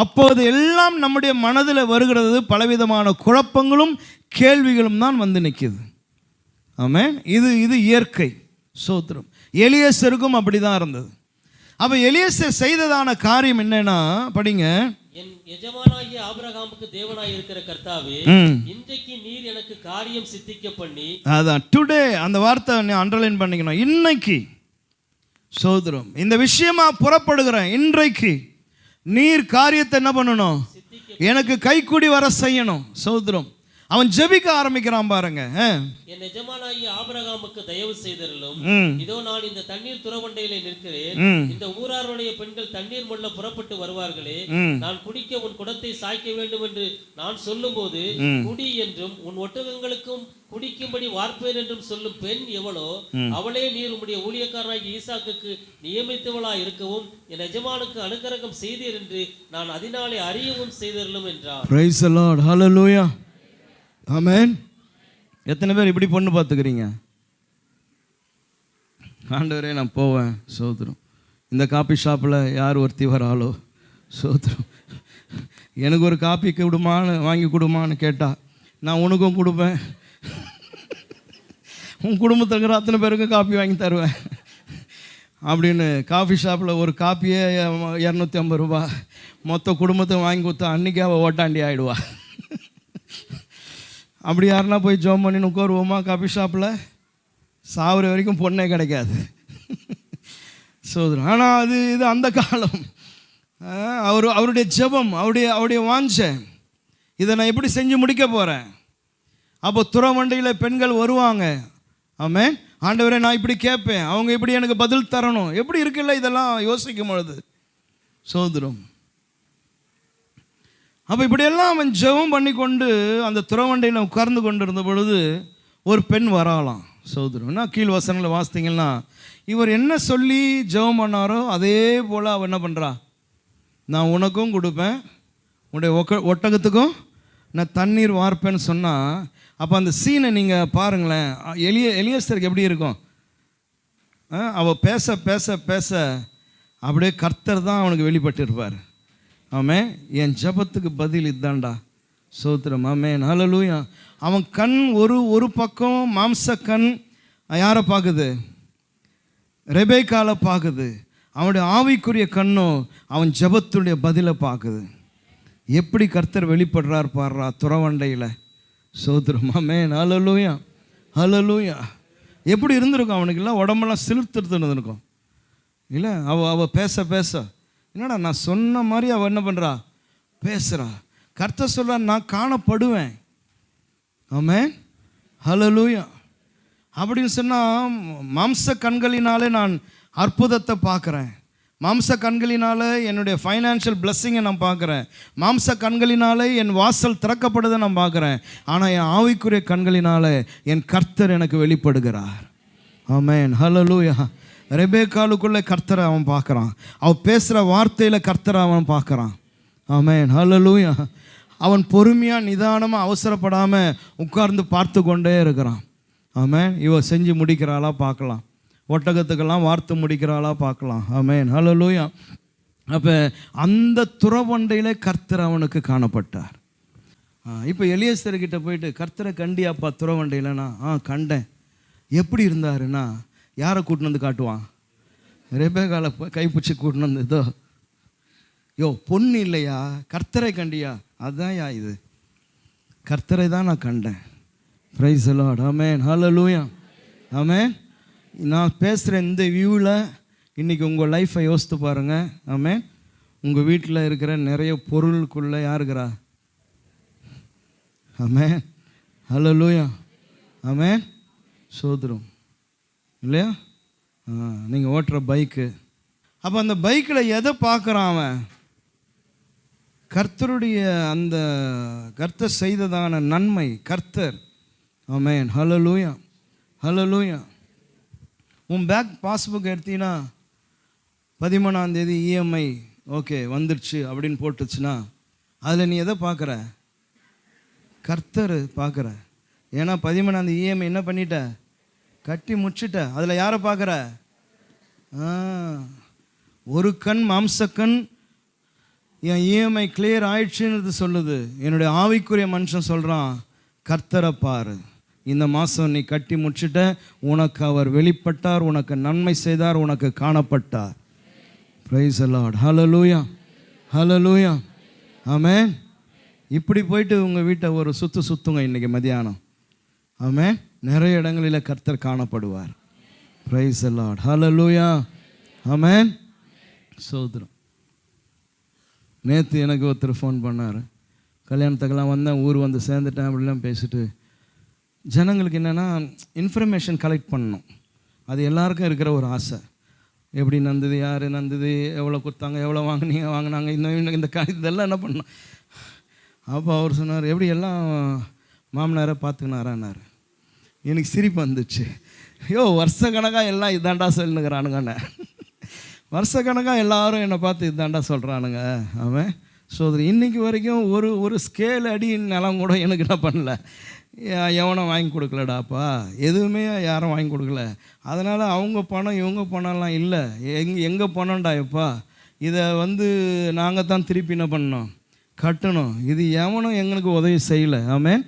அப்போது எல்லாம் நம்முடைய மனதில் வருகிறது பலவிதமான குழப்பங்களும் கேள்விகளும் தான் நிற்கிது. ஆமென். இது இயற்கை. சோத்திரம். எலியேசருக்கும் அப்படி தான் இருந்தது. அப்போ எலியேசர் செய்ததான காரியம் என்னன்னா, படிங்க. என் எஜமானாகிய ஆபிரகாமுக்கு தேவனாய் இருக்கிற கர்த்தாவே, இன்றைக்கு நீர் எனக்கு காரியம் சித்திக்க பண்ணி. அதான் டுடே, அந்த வார்த்தை அண்டர்லைன் பண்ணிக்கணும். இன்னைக்கு. சோதரம். இந்த விஷயமா புறப்படுகிறேன். இன்றைக்கு நீர் காரியத்தை என்ன பண்ணணும், எனக்கு கைக்கூடி வர செய்யணும். சோதரம். அவன் ஜெபிக்க ஆரம்பிக்கிறான் பாருங்க. என் எஜமானாகிய ஆபிரகாமுக்கு தயவு செய்தருளும். இதோ நான் இந்த தண்ணீர் துறவண்டையிலே நிற்கிறேன். இந்த ஊராருடைய பெண்கள் தண்ணீர் மொள்ள புறப்பட்டு வருவார்களே, நான் குடிக்க உன் குடத்தை சாய்க்க வேண்டும் என்று நான் சொல்லும் போது, குடி என்றும் உன் ஒட்டகங்களுக்கும் குடிக்கும்படி வார்ப்பேன் என்றும் சொல்லும் பெண் எவளோ, அவளே நீர் உம்முடைய ஊழியக்காரனாகிய ஈசாக்குக்கு நியமித்தவளாய் இருக்கவும் என் எஜமானுக்கு அனுக்கிரகம் செய்தீர் என்று நான் அதனாலே அறியவும் செய்தருளும் என்றார். Praise the Lord. Hallelujah. ஆமென். எத்தனை பேர் இப்படி பொண்ணு பார்த்துக்கிறீங்க? ஆண்டவரே நான் போவேன். சோதரம். இந்த காபி ஷாப்பில் யார் ஒருத்தி வராளோ, சோதரம், எனக்கு ஒரு காப்பி கொடுமான்னு வாங்கி கொடுமான்னு கேட்டா நான் உனக்கும் கொடுப்பேன், உன் குடும்பத்தில் இருக்கிற அத்தனை பேருக்கும் காப்பி வாங்கி தருவேன். அப்படின்னு காஃபி ஷாப்பில் ஒரு காப்பியே 250 ரூபா, மொத்த குடும்பத்தை வாங்கி கொடுத்தா அன்றைக்கே அவள் ஓட்டாண்டி ஆகிடுவா. அப்படி யாருன்னா போய் ஜோம் பண்ணி உட்காருவோமா காஃபி ஷாப்பில்? சாவுற வரைக்கும் பொண்ணே கிடைக்காது. சோதரம். ஆனால் இது அந்த காலம். அவருடைய ஜெபம், அவருடைய வாஞ்சை, இதை நான் எப்படி செஞ்சு முடிக்க போகிறேன். அப்போ துறவண்டையில் பெண்கள் வருவாங்க. ஆமென். ஆண்டவரே நான் இப்படி கேட்பேன், அவங்க இப்படி எனக்கு பதில் தரணும். எப்படி இருக்குல்ல இதெல்லாம் யோசிக்கும் பொழுது. சோதரம். அப்போ இப்படியெல்லாம் அவன் ஜெபம் பண்ணி கொண்டு அந்த துறவண்டையில் உட்கார்ந்து கொண்டு இருந்த பொழுது ஒரு பெண் வராலாம். சோதரம்னா கீழ் வசனங்களை வாசித்தீங்கன்னா, இவர் என்ன சொல்லி ஜெபம் பண்ணாரோ அதே போல் அவன் என்ன பண்ணுறா, நான் உனக்கும் கொடுப்பேன், உன்னுடைய ஒட்டகத்துக்கும் நான் தண்ணீர் வார்ப்பேன்னு சொன்னால், அப்போ அந்த சீனை நீங்கள் பாருங்களேன். எலியேசருக்கு எப்படி இருக்கும்? அவள் பேச பேச பேச அப்படியே கர்த்தர் தான் அவனுக்கு வெளிப்பட்டு இருப்பார். ஆமென். என் ஜெபத்துக்கு பதில் இதாண்டா. சோத்திரம். ஆமென். ஹல்லேலூயா. அவன் கண் ஒரு பக்கம் மாம்ச கண் யாரை பார்க்குது? ரெபேக்காலை பார்க்குது. அவனுடைய ஆவிக்குரிய கண்ணும் அவன் ஜெபத்துடைய பதிலை பார்க்குது. எப்படி கர்த்தர் வெளிப்படுறார் பாடுறா துறவண்டையில். சோத்திரம். ஆமென். ஹல்லேலூயா. ஹல்லேலூயா. எப்படி இருந்திருக்கும் அவனுக்கெல்லாம்? உடம்பெல்லாம் சிலிர்த்துட்டு இருந்திருக்கும் இல்லை? அவள் பேச பேச என்னடா நான் சொன்ன மாதிரி அவள் என்ன பண்ணுறா, பேசுகிறா. கர்த்தர் சொல்கிறா, நான் காணப்படுவேன். ஆமென். ஹல்லேலூயா. அப்படின்னு சொன்னால் மாம்ச கண்களினாலே நான் அற்புதத்தை பார்க்குறேன். மாம்ச கண்களினால் என்னுடைய ஃபைனான்ஷியல் பிளஸ்ஸிங்கை நான் பார்க்குறேன். மாம்ச கண்களினாலே என் வாசல் திறக்கப்படுதை நான் பார்க்குறேன். ஆனால் என் ஆவிக்குரிய கண்களினால் என் கர்த்தர் எனக்கு வெளிப்படுகிறார். ஆமென். ஹல்லேலூயா. ரெபேக்காலுக்குள்ளே கர்த்தரை அவன் பார்க்குறான். அவன் பேசுகிற வார்த்தையில் கர்த்தரை அவன் பார்க்குறான். ஆமென். ஹல்லேலூயா. அவன் பொறுமையாக நிதானமாக அவசரப்படாமல் உட்கார்ந்து பார்த்து கொண்டே இருக்கிறான். ஆமென். இவ செஞ்சு முடிக்கிறாளா பார்க்கலாம், ஒட்டகத்துக்கெல்லாம் வார்த்து முடிக்கிறாளா பார்க்கலாம். ஆமென். ஹல்லேலூயா. அப்போ அந்த துறவண்டையில் கர்த்தர் அவனுக்கு காணப்பட்டார். இப்போ எலியேசர்கிட்ட போயிட்டு கர்த்தரை கண்டியாப்பா துறவண்டையிலனா? கண்டேன். எப்படி இருந்தாருன்னா, யாரை கூட்டின்னு வந்து காட்டுவான்? ரெபேக்காலை கைப்பிடிச்சி கூட்டின்னு வந்து, இதோ யோ பொண்ணு இல்லையா, கர்த்தரை கண்டியா? அதுதான் இது, கர்த்தரை தான் நான் கண்டேன். Praise the Lord. Amen. Hallelujah. Amen. நான் பேசுகிற இந்த வியூவில் இன்றைக்கி உங்கள் லைஃப்பை யோசித்து பாருங்கள். ஆமென். உங்கள் வீட்டில் இருக்கிற நிறைய பொருளுக்குள்ளே யாருக்கிறா? ஆமென். ஹல்லேலூயா. ஆமென். சோதரம் இல்லையா? நீங்கள் ஓட்டுற பைக்கு. அப்போ அந்த பைக்கில் எதை பார்க்குறான் அவன்? கர்த்தருடைய அந்த கர்த்தர் செய்ததான நன்மை. கர்த்தர். ஆமென். ஹல்லேலூயா. ஹல்லேலூயா. உன் பேங்க் பாஸ்புக் எடுத்தீங்கன்னா 13ஆம் தேதி இஎம்ஐ ஓகே வந்துடுச்சு அப்படின்னு போட்டுச்சுன்னா அதில் நீ எதை பார்க்குற? கர்த்தர் பார்க்குற. ஏன்னா 13ஆம் தேதி இஎம்ஐ என்ன பண்ணிட்ட? கட்டி முடிச்சுட்ட. அதில் யாரை பார்க்குற? ஒரு கண் மாம்சக்கண் என் இஎம்ஐ கிளியர் ஆயிடுச்சுன்னு சொல்லுது. என்னுடைய ஆவிக்குரிய மனுஷன் சொல்கிறான், கர்த்தரை பாரு, இந்த மாதம் நீ கட்டி முடிச்சுட்ட, உனக்கு அவர் வெளிப்பட்டார், உனக்கு நன்மை செய்தார், உனக்கு காணப்பட்டார். Praise the Lord. Hallelujah. Hallelujah. Amen. இப்படி போயிட்டு உங்கள் வீட்டை ஒரு சுற்றுங்க இன்றைக்கி மதியானம். ஆமென். நிறைய இடங்களில் கர்த்தர் காணப்படுவார். Price the Lord. ஹல்லேலூயா. ஆமென். சோதரம். நேற்று எனக்கு ஒருத்தர் ஃபோன் பண்ணார். கல்யாணத்துக்கெல்லாம் வந்தேன், ஊர் வந்து சேர்ந்துட்டேன் அப்படிலாம் பேசிட்டு, ஜனங்களுக்கு என்னென்னா இன்ஃபர்மேஷன் கலெக்ட் பண்ணணும். அது எல்லாருக்கும் இருக்கிற ஒரு ஆசை. எப்படி நந்தது, யார் நந்தது, எவ்வளோ கொடுத்தாங்க, எவ்வளோ வாங்கினாங்க, இந்த இதெல்லாம் என்ன பண்ணோம். அப்போ அவர் சொன்னார், எப்படி எல்லாம் மாமனாரை பார்த்துக்கினாரான்னாரு. எனக்கு சிரிப்பு வந்துச்சு. வருஷ கணக்காக எல்லாம் இதாண்டா சொல்லுங்கிறானுங்கண்ணே. வருஷ கணக்காக எல்லாரும் என்னை பார்த்து இதாண்டா சொல்கிறானுங்க. அவன் சோதரி இன்றைக்கி வரைக்கும் ஒரு ஸ்கேல் அடி நிலம் கூட எனக்கு என்ன பண்ணல, எவனும் வாங்கி கொடுக்கலடாப்பா, எதுவுமே யாரும் வாங்கி கொடுக்கல. அதனால் அவங்க பணம் இவங்க பணம்லாம் இல்லை, எங்கள் பணம்டா எப்பா, இதை நாங்கள் தான் திருப்பி என்ன பண்ணோம், கட்டணும். இது எவனும் எங்களுக்கு உதவி செய்யலை. ஆமென்.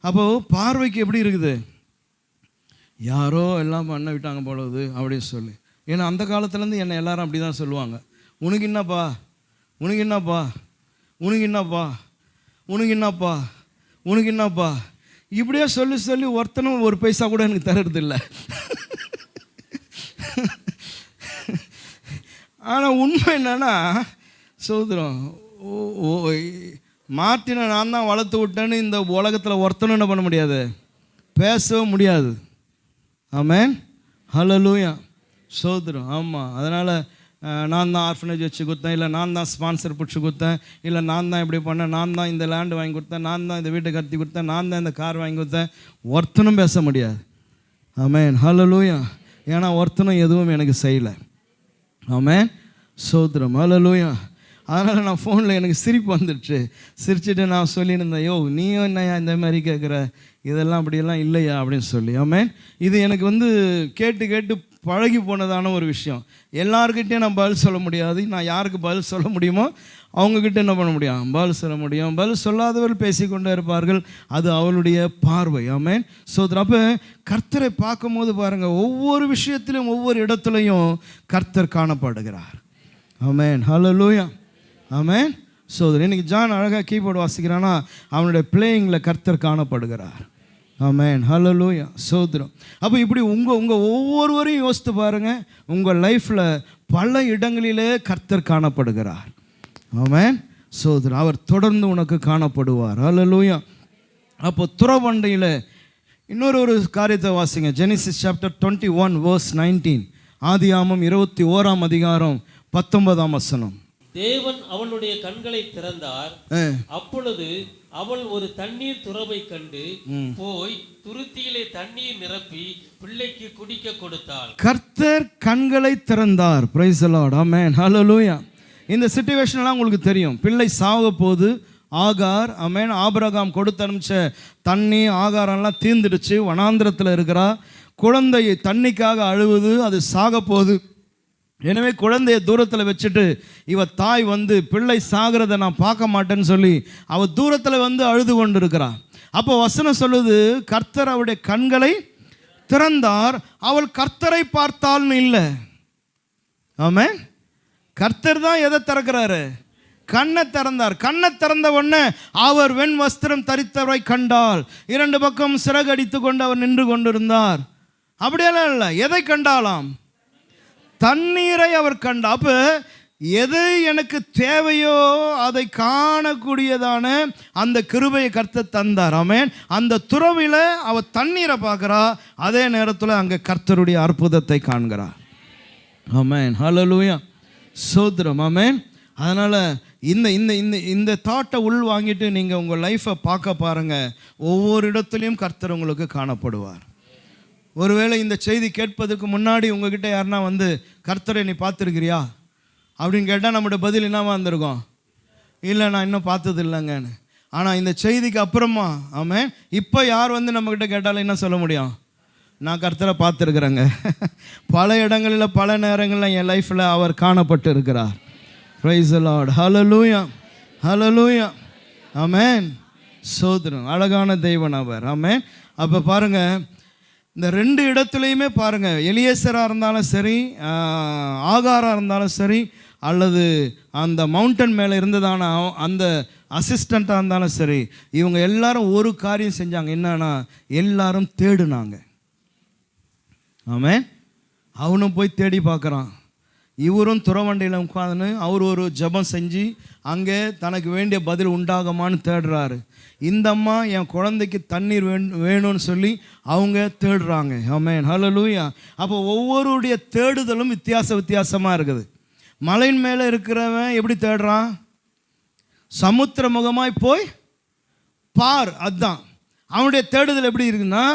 அப்போது பார்வைக்கு எப்படி இருக்குது, யாரோ எல்லாம் பண்ண விட்டாங்க போலது அப்படின்னு சொல்லி. ஏன்னா அந்த காலத்துலேருந்து என்னை எல்லாரும் அப்படி தான் சொல்லுவாங்க. உனக்கு என்னப்பா, உனக்கு என்னப்பா, உனக்கு என்னப்பா, உனக்கு என்னப்பா, உனக்கு என்னப்பா, இப்படியே சொல்லி சொல்லி ஒருத்தனும் ஒரு பைசா கூட எனக்கு தர்றதில்லை. ஆனால் உண்மை என்னன்னா, சோதரம் மார்ட்டினை நான் தான் வளர்த்து விட்டேன்னு இந்த உலகத்தில் ஒருத்தனும் என்ன பண்ண முடியாது, பேசவும் முடியாது. ஆமென், ஹல்லேலூயா, சோதரம். ஆமாம், அதனால் நான் தான் ஆர்ஃபனேஜ் வச்சு கொடுத்தேன், இல்லை நான் தான் ஸ்பான்சர் பிடிச்சி கொடுத்தேன், இல்லை நான் தான் இப்படி பண்ணேன், நான் தான் இந்த லேண்டு வாங்கி கொடுத்தேன், நான் தான் இந்த வீட்டை கட்டி கொடுத்தேன், நான் தான் இந்த கார் வாங்கி கொடுத்தேன், ஒருத்தனும் பேச முடியாது. ஆமென், ஹல்லேலூயா. ஏன்னா ஒருத்தனும் எதுவும் எனக்கு செய்யலை. ஆமென், சோதரம், ஹல்லேலூயா. அதனால் நான் ஃபோனில் எனக்கு சிரிப்பு வந்துடுச்சு. சிரிச்சுட்டு நான் சொல்லியிருந்தேன், யோ நீயும் என்னையா இந்த மாதிரி கேட்குற, இதெல்லாம் அப்படியெல்லாம் இல்லையா அப்படின்னு சொல்லி. ஆமென். இது எனக்கு கேட்டு கேட்டு பழகி போனதான ஒரு விஷயம். எல்லாருக்கிட்டையும் நான் பதில் சொல்ல முடியாது. நான் யாருக்கு பதில் சொல்ல முடியுமோ அவங்கக்கிட்ட என்ன பண்ண முடியும், பதில் சொல்ல முடியும். பதில் சொல்லாதவர்கள் பேசிக்கொண்டே இருப்பார்கள், அது அவளுடைய பார்வை. ஆமென், சோதரம். அப்போ கர்த்தரை பார்க்கும்போது பாருங்கள், ஒவ்வொரு விஷயத்திலும் ஒவ்வொரு இடத்துலையும் கர்த்தர் காணப்படுகிறார். ஆமென், ஹல்லேலூயா, ஆமென், சோதரன். இன்னைக்கு ஜான் அழகாக கீபோர்டு வாசிக்கிறானா, அவனுடைய பிளேயிங்கில் கர்த்தர் காணப்படுகிறார். ஆமென், ஹல்லேலூயா, சோதரம். அப்போ இப்படி உங்கள் ஒவ்வொருவரையும் யோசித்து பாருங்கள், உங்கள் லைஃப்பில் பல இடங்களிலே கர்த்தர் காணப்படுகிறார். ஆமென், சோதரம். அவர் தொடர்ந்து உனக்கு காணப்படுவார். ஹல்லேலூயா. அப்போ துறவண்டையில் இன்னொரு காரியத்தை வாசிங்க. Genesis chapter 21 verse 19. ஆதியாகமம் 21ஆம் அதிகாரம் 19ஆம் வசனம். தேவன் அவளுடைய கண்களை திறந்தார். அப்பொழுது அவள் ஒரு தண்ணீர் துறவை கண்டு போய் துருத்தியிலே தண்ணீர் நிரப்பி பிள்ளைக்கு குடிக்க கொடுத்தாள். கர்த்தர் கண்களை திறந்தார். Praise the Lord. Amen, hallelujah. இந்த சிச்சுவேஷன்லாம் உங்களுக்கு தெரியும். பிள்ளை சாக போது ஆகார், ஆமென், ஆபிரகாம் கொடுத்து அனுப்பிச்ச தண்ணி ஆகாரம்லாம் தீர்ந்துடுச்சு, வனாந்திரத்தில் இருக்கிறா. குழந்தை தண்ணிக்காக அழுவுது, அது சாக போகுது. எனவே குழந்தைய தூரத்தில் வச்சுட்டு இவ தாய் பிள்ளை சாகிறத நான் பார்க்க மாட்டேன்னு சொல்லி அவள் தூரத்தில் அழுது கொண்டு இருக்கிறாள். அப்போ வசனம் சொல்லுது, கர்த்தர் அவருடைய கண்களை திறந்தார். அவள் கர்த்தரை பார்த்தாள்னு இல்லை. ஆமென். கர்த்தர் தான் எதை திறக்கிறாரு, கண்ணை திறந்தார். கண்ணை திறந்த உடனே அவர் வெண் வஸ்திரம் தரித்தவரை கண்டாள். 2 பக்கம் சிறகடித்து கொண்டு அவர் நின்று கொண்டிருந்தார். அப்படியெல்லாம் இல்லை. எதை கண்டாலாம், தண்ணீரை அவர் கண்டார். அப்போ எது எனக்கு தேவையோ அதை காணக்கூடியதான அந்த கிருபையை கர்த்தர் தந்தார். ஆமென். அந்த துறவில அவ தண்ணீரை பார்க்குறா, அதே நேரத்தில் அங்கே கர்த்தருடைய அற்புதத்தை காண்கிறார். ஆமென், ஹல்லேலூயா, சோதரம். ஆமென். அதனால் இந்த இந்த இந்த இந்த தாட்டை உள் வாங்கிட்டு நீங்கள் உங்கள் லைஃப்பை பார்க்க பாருங்கள். ஒவ்வொரு இடத்துலையும் கர்த்தர் உங்களுக்கு காணப்படுவார். ஒருவேளை இந்த செய்தி கேட்பதற்கு முன்னாடி உங்ககிட்ட யாருன்னா கர்த்தரை நீ பார்த்துருக்கிறியா அப்படின்னு கேட்டால் நம்மளோட பதில் என்னவா இருந்திருக்கோம், இல்லை நான் இன்னும் பார்த்தது இல்லைங்கன்னு. ஆனால் இந்த செய்திக்கு அப்புறமா, ஆமாம், இப்போ யார் நம்மக்கிட்ட கேட்டாலும் என்ன சொல்ல முடியும், நான் கர்த்தரை பார்த்துருக்குறேங்க. பல இடங்களில் பல நேரங்களில் என் லைஃப்பில் அவர் காணப்பட்டு இருக்கிறார். Price the Lord, hallelujah, hallelujah, ஆமென், சோதரன். அழகான தெய்வன் அவர். ஆமென். அப்போ பாருங்கள், இந்த 2 இடத்துலையுமே பாருங்கள், எலியேசராக இருந்தாலும் சரி, ஆகாராக இருந்தாலும் சரி, அல்லது அந்த மவுண்டன் மேலே இருந்ததான அந்த அசிஸ்டண்ட்டாக இருந்தாலும் சரி, இவங்க எல்லாரும் ஒரு காரியம் செஞ்சாங்க. என்னன்னா, எல்லாரும் தேடுனாங்க. ஆமென். அவனும் போய் தேடி பார்க்குறான், இவரும் துறவண்டையில் உட்காந்துன்னு அவர் ஒரு ஜெபம் செஞ்சு அங்கே தனக்கு வேண்டிய பதில் உண்டாகுமான்னு தேடுறாரு. இந்த அம்மா என் குழந்தைக்கு தண்ணீர் வேணும்னு சொல்லி அவங்க தேடுறாங்க. ஆமென், ஹல்லேலூயா. அப்போ ஒவ்வொருடைய தேடுதலும் வித்தியாசமாக இருக்குது. மலையின் மேலே இருக்கிறவன் எப்படி தேடுறான், சமுத்திர முகமாய் போய் பார், அதுதான் அவனுடைய தேடுதல். எப்படி இருக்குன்னா,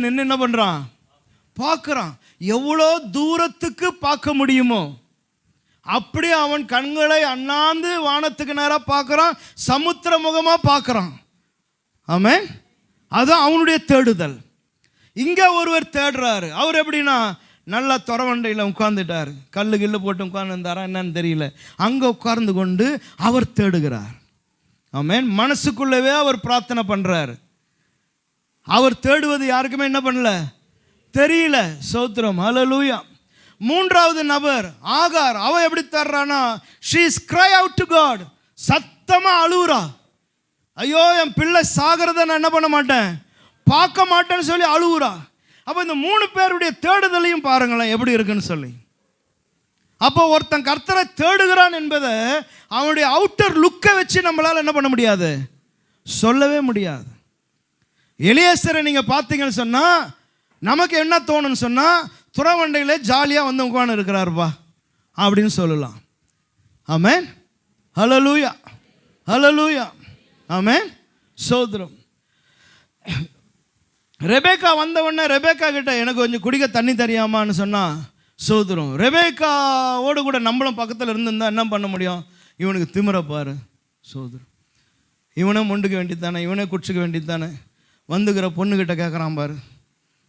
நின்று என்ன பண்ணுறான், பார்க்குறான். எவ்வளோ தூரத்துக்கு பார்க்க முடியுமோ அப்படியே அவன் கண்களை அண்ணாந்து வானத்துக்கு நேராக பார்க்குறான், சமுத்திர முகமாக பார்க்குறான். ஆமென். அதுதான் அவனுடைய தேடுதல். இங்கே ஒருவர் தேடுறாரு. அவர் எப்படின்னா, நல்லா துறவண்டையில் உட்கார்ந்துட்டார், கல்லு போட்டு உட்கார்ந்துருந்தாரா என்னன்னு தெரியல, அங்கே உட்கார்ந்து கொண்டு அவர் தேடுகிறார். ஆமென். மனசுக்குள்ளவே அவர் பிரார்த்தனை பண்ணுறார். அவர் தேடுவது யாருக்குமே என்ன பண்ணல, தெரியல. ஸ்தோத்திரம், ஹல்லேலூயா. மூன்றாவது நபர் ஆகார், அவ எப்படி தர்றானா, she is cry out to God, சத்தமா அழுவுறா. ஐயோ என் பிள்ளை சாகிறத நான் என்ன பண்ண மாட்டேன், பார்க்க மாட்டேன்னு சொல்லி அழுவுறா. அப்போ இந்த 3 பேருடைய தேடுதலையும் பாருங்களேன் எப்படி இருக்குன்னு சொல்லி. அப்போ ஒருத்தன் கர்த்தரை தேடுகிறான் என்பதை அவனுடைய அவுட்டர் லுக்கை வச்சு நம்மளால் என்ன பண்ண முடியாது, சொல்லவே முடியாது. எலியேசரை நீங்கள் பார்த்தீங்கன்னு சொன்னால் நமக்கு என்ன தோணுன்னு சொன்னால், துறவண்டையிலே ஜாலியாக வந்து உட்கார்ந்து இருக்கிறாருப்பா அப்படின்னு சொல்லலாம். ஆமென், ஹல்லேலூயா, ஹல்லேலூயா, ஆமென், சோதரம். ரெபேக்கா வந்தவொடனே ரெபேக்கா கிட்ட எனக்கு கொஞ்சம் குடிக்க தண்ணி தெரியாமான்னு சொன்னால் சோதரம். ரெபேக்காவோடு கூட நம்மளும் பக்கத்தில் இருந்திருந்தா என்ன பண்ண முடியும், இவனுக்கு திமிரை பாரு சோதரம், இவனே முண்டுக்க வேண்டியது தானே, இவனே குடிச்சிக்க வேண்டியது தானே, வந்துக்கிற பொண்ணுக்கிட்ட கேட்குறான் பாரு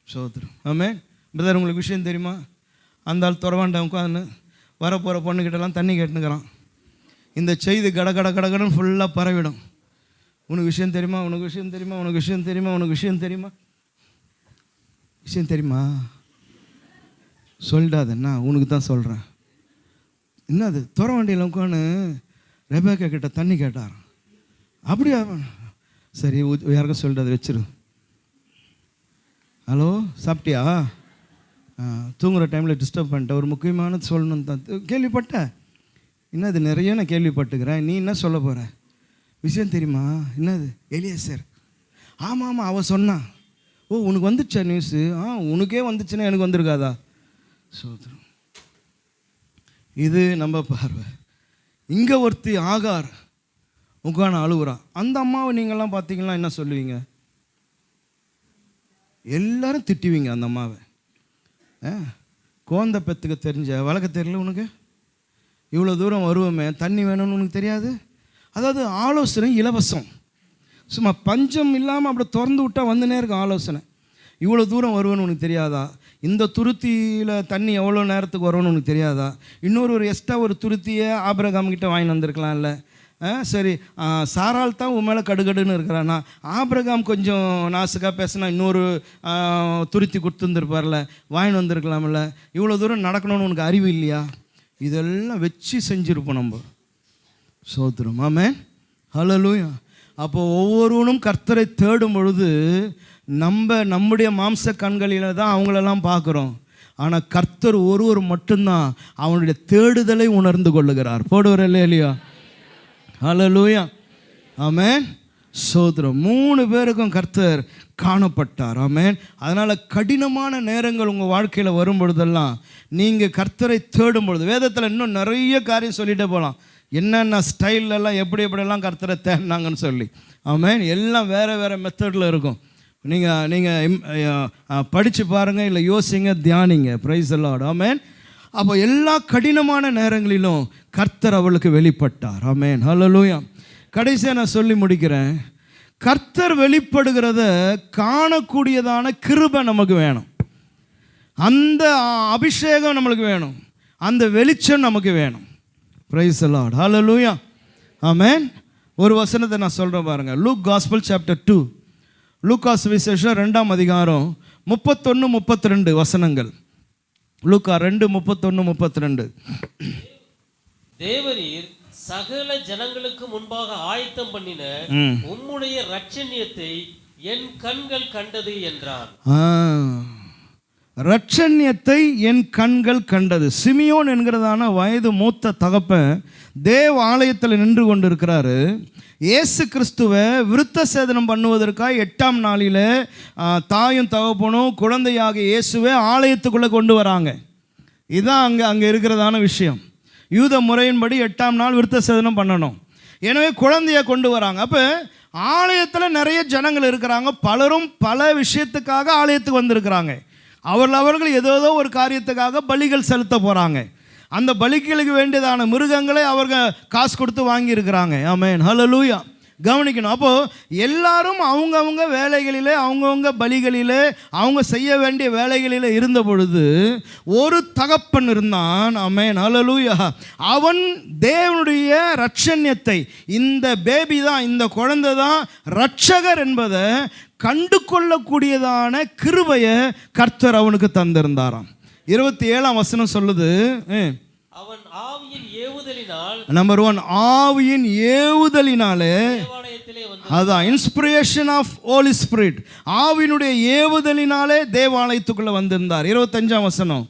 சோதரம். ஆமென். பிரதர் உங்களுக்கு விஷயம் தெரியுமா, அந்த ஆள் துறவாண்ட உட்காந்து வரப்போகிற பொண்ணுக்கிட்டலாம் தண்ணி கேட்டுனுக்கிறான். இந்த செய்தி கடன்னு ஃபுல்லாக பரவிடும். உனக்கு விஷயம் தெரியுமா, உனக்கு விஷயம் தெரியுமா, உனக்கு விஷயம் தெரியுமா, உனக்கு விஷயம் தெரியுமா, விஷயம் தெரியுமா, சொல்லிடாதண்ணா உனக்கு தான் சொல்கிறேன். என்னது, துற வண்டியில் உட்காந்து ரெபேக்கா கிட்ட தண்ணி கேட்டார். அப்படியா, சரி யாருக்கும் சொல்லிட்டு வச்சிரு. ஹலோ சாப்பிட்டியா, தூங்குகிற டைமில் டிஸ்டர்ப் பண்ணிட்டேன், ஒரு முக்கியமானது சொல்லணும்னு தான் கேள்விப்பட்டேன். என்னது, நிறைய நான் கேள்விப்பட்டுக்கிறேன், நீ என்ன சொல்ல போகிற, விஷயம் தெரியுமா, என்னது எலியேசர், ஆமாம் ஆமாம் அவள் சொன்னான். ஓ உனக்கு வந்துச்சா நியூஸு, உனக்கே வந்துச்சுன்னா எனக்கு வந்திருக்காதா சோதரம். இது நம்ம பார்வை. இங்கே ஒருத்தி ஆகார் உட்கான அழுகுறா. அந்த அம்மாவை நீங்கள்லாம் பார்த்தீங்கன்னா என்ன சொல்லுவீங்க, எல்லாரும் திட்டுவீங்க அந்த அம்மாவை. குழந்தை பெற்றுக்க தெரிஞ்ச வளர்க்க தெரியல உனக்கு, இவ்வளோ தூரம் வருவோமே தண்ணி வேணும்னு உனக்கு தெரியாது. அதாவது ஆலோசனை இலவசம், சும்மா பஞ்சம் இல்லாமல் அப்படி திறந்து விட்டால் வந்துனே இருக்கும் ஆலோசனை. இவ்வளோ தூரம் வருவேன்னு உனக்கு தெரியாதா, இந்த துருத்தியில் தண்ணி எவ்வளோ நேரத்துக்கு வரும்னு உனக்கு தெரியாதா, ஒரு எக்ஸ்ட்ரா ஒரு துருத்தியை ஆபிரகாம் கிட்ட வாங்கி வந்திருக்கலாம்ல. சரி சாரால் தான் உன் மேலே கடுகடுன்னு இருக்கிறான்னா, ஆபிரகாம் கொஞ்சம் நாசுக்காக பேசினா இன்னொரு துருத்தி கொடுத்துருந்துருப்பார்ல, வாங்கி வந்திருக்கலாம்ல. இவ்வளோ தூரம் நடக்கணும்னு உனக்கு அறிவு இல்லையா, இதெல்லாம் வச்சு செஞ்சுருப்போம் நம்ம சோதரம். ஆமென், ஹல்லேலூயா. அப்போ ஒவ்வொருவனும் கர்த்தரை தேடும் பொழுது நம்முடைய மாம்ச கண்களில் தான் அவங்களெல்லாம் பார்க்குறோம். ஆனால் கர்த்தர் ஒருவர் மட்டும்தான் அவனுடைய தேடுதலை உணர்ந்து கொள்ளுகிறார். போடுவார் இல்லையா, ஹல்லேலூயா, ஆமென், சோதரம். 3 பேருக்கும் கர்த்தர் காணப்பட்டார். ஆமென். அதனால் கடினமான நேரங்கள் உங்கள் வாழ்க்கையில் வரும் பொழுதெல்லாம் நீங்கள் கர்த்தரை தேடும் பொழுது, வேதத்தில் இன்னும் நிறைய காரியம் சொல்லிகிட்டே போகலாம், என்னென்ன ஸ்டைல்லெல்லாம் எப்படியெல்லாம் கர்த்தரை தேடினாங்கன்னு சொல்லி. ஆமென். எல்லாம் வேறு வேறு மெத்தடில் இருக்கும். நீங்கள் படித்து பாருங்கள், இல்லை யோசிங்க, தியானிங்க. Price the Lord. ஆமென். அப்போ எல்லா கடினமான நேரங்களிலும் கர்த்தர் அவளுக்கு வெளிப்பட்டார். ஆமென், ஹல்லேலூயா. கடைசியாக நான் சொல்லி முடிக்கிறேன். கர்த்தர் வெளிப்படுகிறத காணக்கூடியதான கிருபை நமக்கு வேணும், அந்த அபிஷேகம் நம்மளுக்கு வேணும், அந்த வெளிச்சம் நமக்கு வேணும். பிரைஸ் தி லார்ட், ஹல்லேலூயா, ஆமென். ஒரு வசனத்தை நான் சொல்கிறேன் பாருங்கள். லூக் காஸ்பல் சாப்டர் 2, லூக்காஸ் விசேஷம் 2ஆம் அதிகாரம் 31-32 வசனங்கள். லூக்கா 2:31-32. தேவரீர் சகல ஜனங்களுக்கு முன்பாக ஆயத்தம் பண்ணின உம்முடைய இரட்சணியத்தை என் கண்கள் கண்டது என்றார். இரட்சணியத்தை என் கண்கள் கண்டது. சிமியோன் என்கிறதான வயது மூத்த தகப்பன் தேவ ஆலயத்தில் நின்று கொண்டு இருக்கிறாரு. இயேசு கிறிஸ்துவை விருத்த சேதனம் பண்ணுவதற்காக 8ஆம் நாளில் தாயும் தகப்பனும் குழந்தையாக இயேசுவை ஆலயத்துக்குள்ளே கொண்டு வராங்க. இதுதான் அங்கே இருக்கிறதான விஷயம். யூத முறையின்படி 8ஆம் நாள் விருத்த சேதனம் பண்ணணும். எனவே குழந்தையை கொண்டு வராங்க. அப்போ ஆலயத்தில் நிறைய ஜனங்கள் இருக்கிறாங்க. பலரும் பல விஷயத்துக்காக ஆலயத்துக்கு வந்திருக்கிறாங்க. அவர்கள் ஏதோ ஒரு காரியத்துக்காக பலிகள் செலுத்த போகிறாங்க. அந்த பலிகளுக்கு வேண்டியதான மிருகங்களை அவர்கள் காசு கொடுத்து வாங்கியிருக்கிறாங்க. ஆமென், ஹல்லேலூயா. கவனிக்கணும். அப்போது எல்லாரும் அவங்கவுங்க வேலைகளிலே, அவங்கவுங்க பலிகளிலே, அவங்க செய்ய வேண்டிய வேலைகளில் இருந்த பொழுது ஒரு தகப்பன் இருந்தான். ஆமென், ஹல்லேலூயா. அவன் தேவனுடைய இரட்சணியத்தை, இந்த பேபி தான், இந்த குழந்தை தான் இரட்சகர் என்பதை கண்டு கொள்ளக்கூடியதான கிருபையை கர்த்தர் அவனுக்கு தந்திருந்தாராம். 27ஆம் வசனம் சொல்லுது, அவன் ஆவியின் ஏவுதலினால் நம்பர் 1, ஆவியின் ஏவுதலினாலே, தேவாலயத்திலே வந்து அதான் இன்ஸ்பிரேஷன் ஆஃப் ஹோலி ஸ்பிரிட், ஆவியினுடைய ஏவுதலினாலே தேவாலயத்துக்குள்ள வந்திருந்தார். 25ஆம் வசனம்,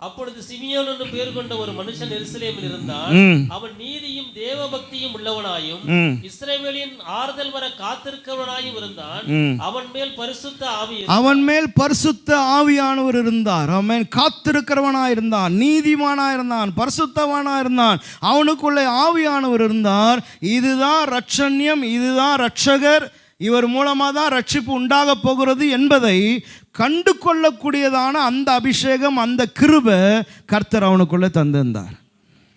அப்பொழுது சிமியோன் என்று பேர் கொண்ட ஒரு மனுஷன் எருசலேமில் இருந்தான். அவன் நீதியும் தேவ பக்தியும் உள்ளவனாயும் இஸ்ரவேலின் ஆறுதல் வர காத்திருக்கிறவனாயும் இருந்தான். அவன் மேல் பரிசுத்த ஆவியானவர் இருந்தார். அவன் காத்திருக்கிறவனாய் இருந்தான், நீதிமானாய் இருந்தான், பரிசுத்தவானாய் இருந்தான். அவனுக்குள்ளே ஆவியானவர் இருந்தார். இதுதான் ரட்சண்யம், இதுதான் ரட்சகர், இவர் மூலமாக தான் ரட்சிப்பு உண்டாக போகிறது என்பதை கண்டு கொள்ளக்கூடியதான அந்த அபிஷேகம், அந்த கிருபை கர்த்தர் அவனுக்குள்ளே தந்திருந்தார்.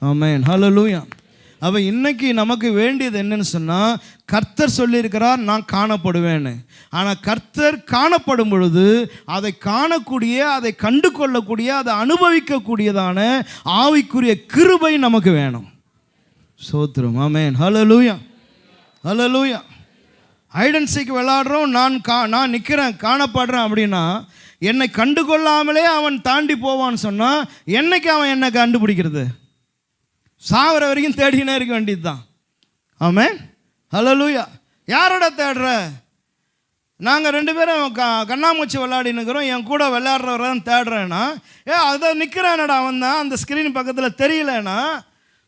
ஆமென், ஹல்லேலூயா. அப்போ இன்னைக்கு நமக்கு வேண்டியது என்னன்னு சொன்னால், கர்த்தர் சொல்லியிருக்கிறார் நான் காணப்படுவேன்னு. ஆனால் கர்த்தர் காணப்படும் பொழுது அதை காணக்கூடிய, அதை கண்டு கொள்ளக்கூடிய, அதை அனுபவிக்கக்கூடியதான ஆவிக்குரிய கிருபை நமக்கு வேணும். ஸ்தோத்திரம். ஆமென், ஹல்லேலூயா, ஹல்லேலூயா. ஐடென்சிக்கு விளையாடுறோம், நான் நிற்கிறேன், காணப்படுறேன் அப்படின்னா என்னை கண்டுகொள்ளாமலே அவன் தாண்டி போவான்னு சொன்னால் என்னைக்கு அவன் என்னை கண்டுபிடிக்கிறது? சாவர வரைக்கும் தேடினே இருக்க வேண்டியது தான். ஆமென், ஹல்லேலூயா. யாரோட தேடுற? நாங்கள் 2 பேரும் கண்ணாமூச்சி விளையாடினுக்கிறோம், என் கூட விளையாடுறவரான் தேடுறேன்னா, அதை நிற்கிறானடா அவன் தான், அந்த ஸ்க்ரீன் பக்கத்தில் தெரியலன்னா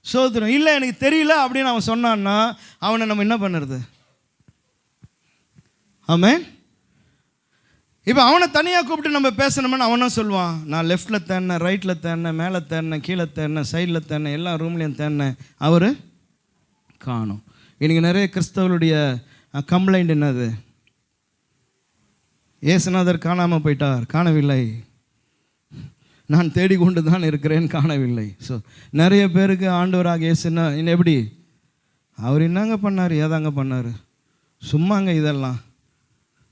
சோதரம். இல்லை எனக்கு தெரியல அப்படின்னு அவன் சொன்னான்னா அவனை நம்ம என்ன பண்ணுறது? ஆமென். இப்போ அவனை தனியாக கூப்பிட்டு நம்ம பேசணும்னு அவனும் சொல்லுவான், நான் லெஃப்டில் தேடினேன், ரைட்டில் தேடினேன், மேலே தேடினேன், கீழே தேடினேன், சைடில் தேடினேன், எல்லா ரூம்லேயும் தேடினேன், அவர் காணும். இன்றைக்கி நிறைய கிறிஸ்தவருடைய கம்ப்ளைண்ட் என்னது? இயேசுநாதர் காணாமல் போயிட்டார், காணவில்லை, நான் தேடிக்கொண்டு தான் இருக்கிறேன், காணவில்லை. ஸோ நிறைய பேருக்கு ஆண்டவராக இயேசுன்னா எப்படி? அவர் என்னங்க பண்ணார், ஏதாங்க பண்ணார், சும்மாங்க இதெல்லாம்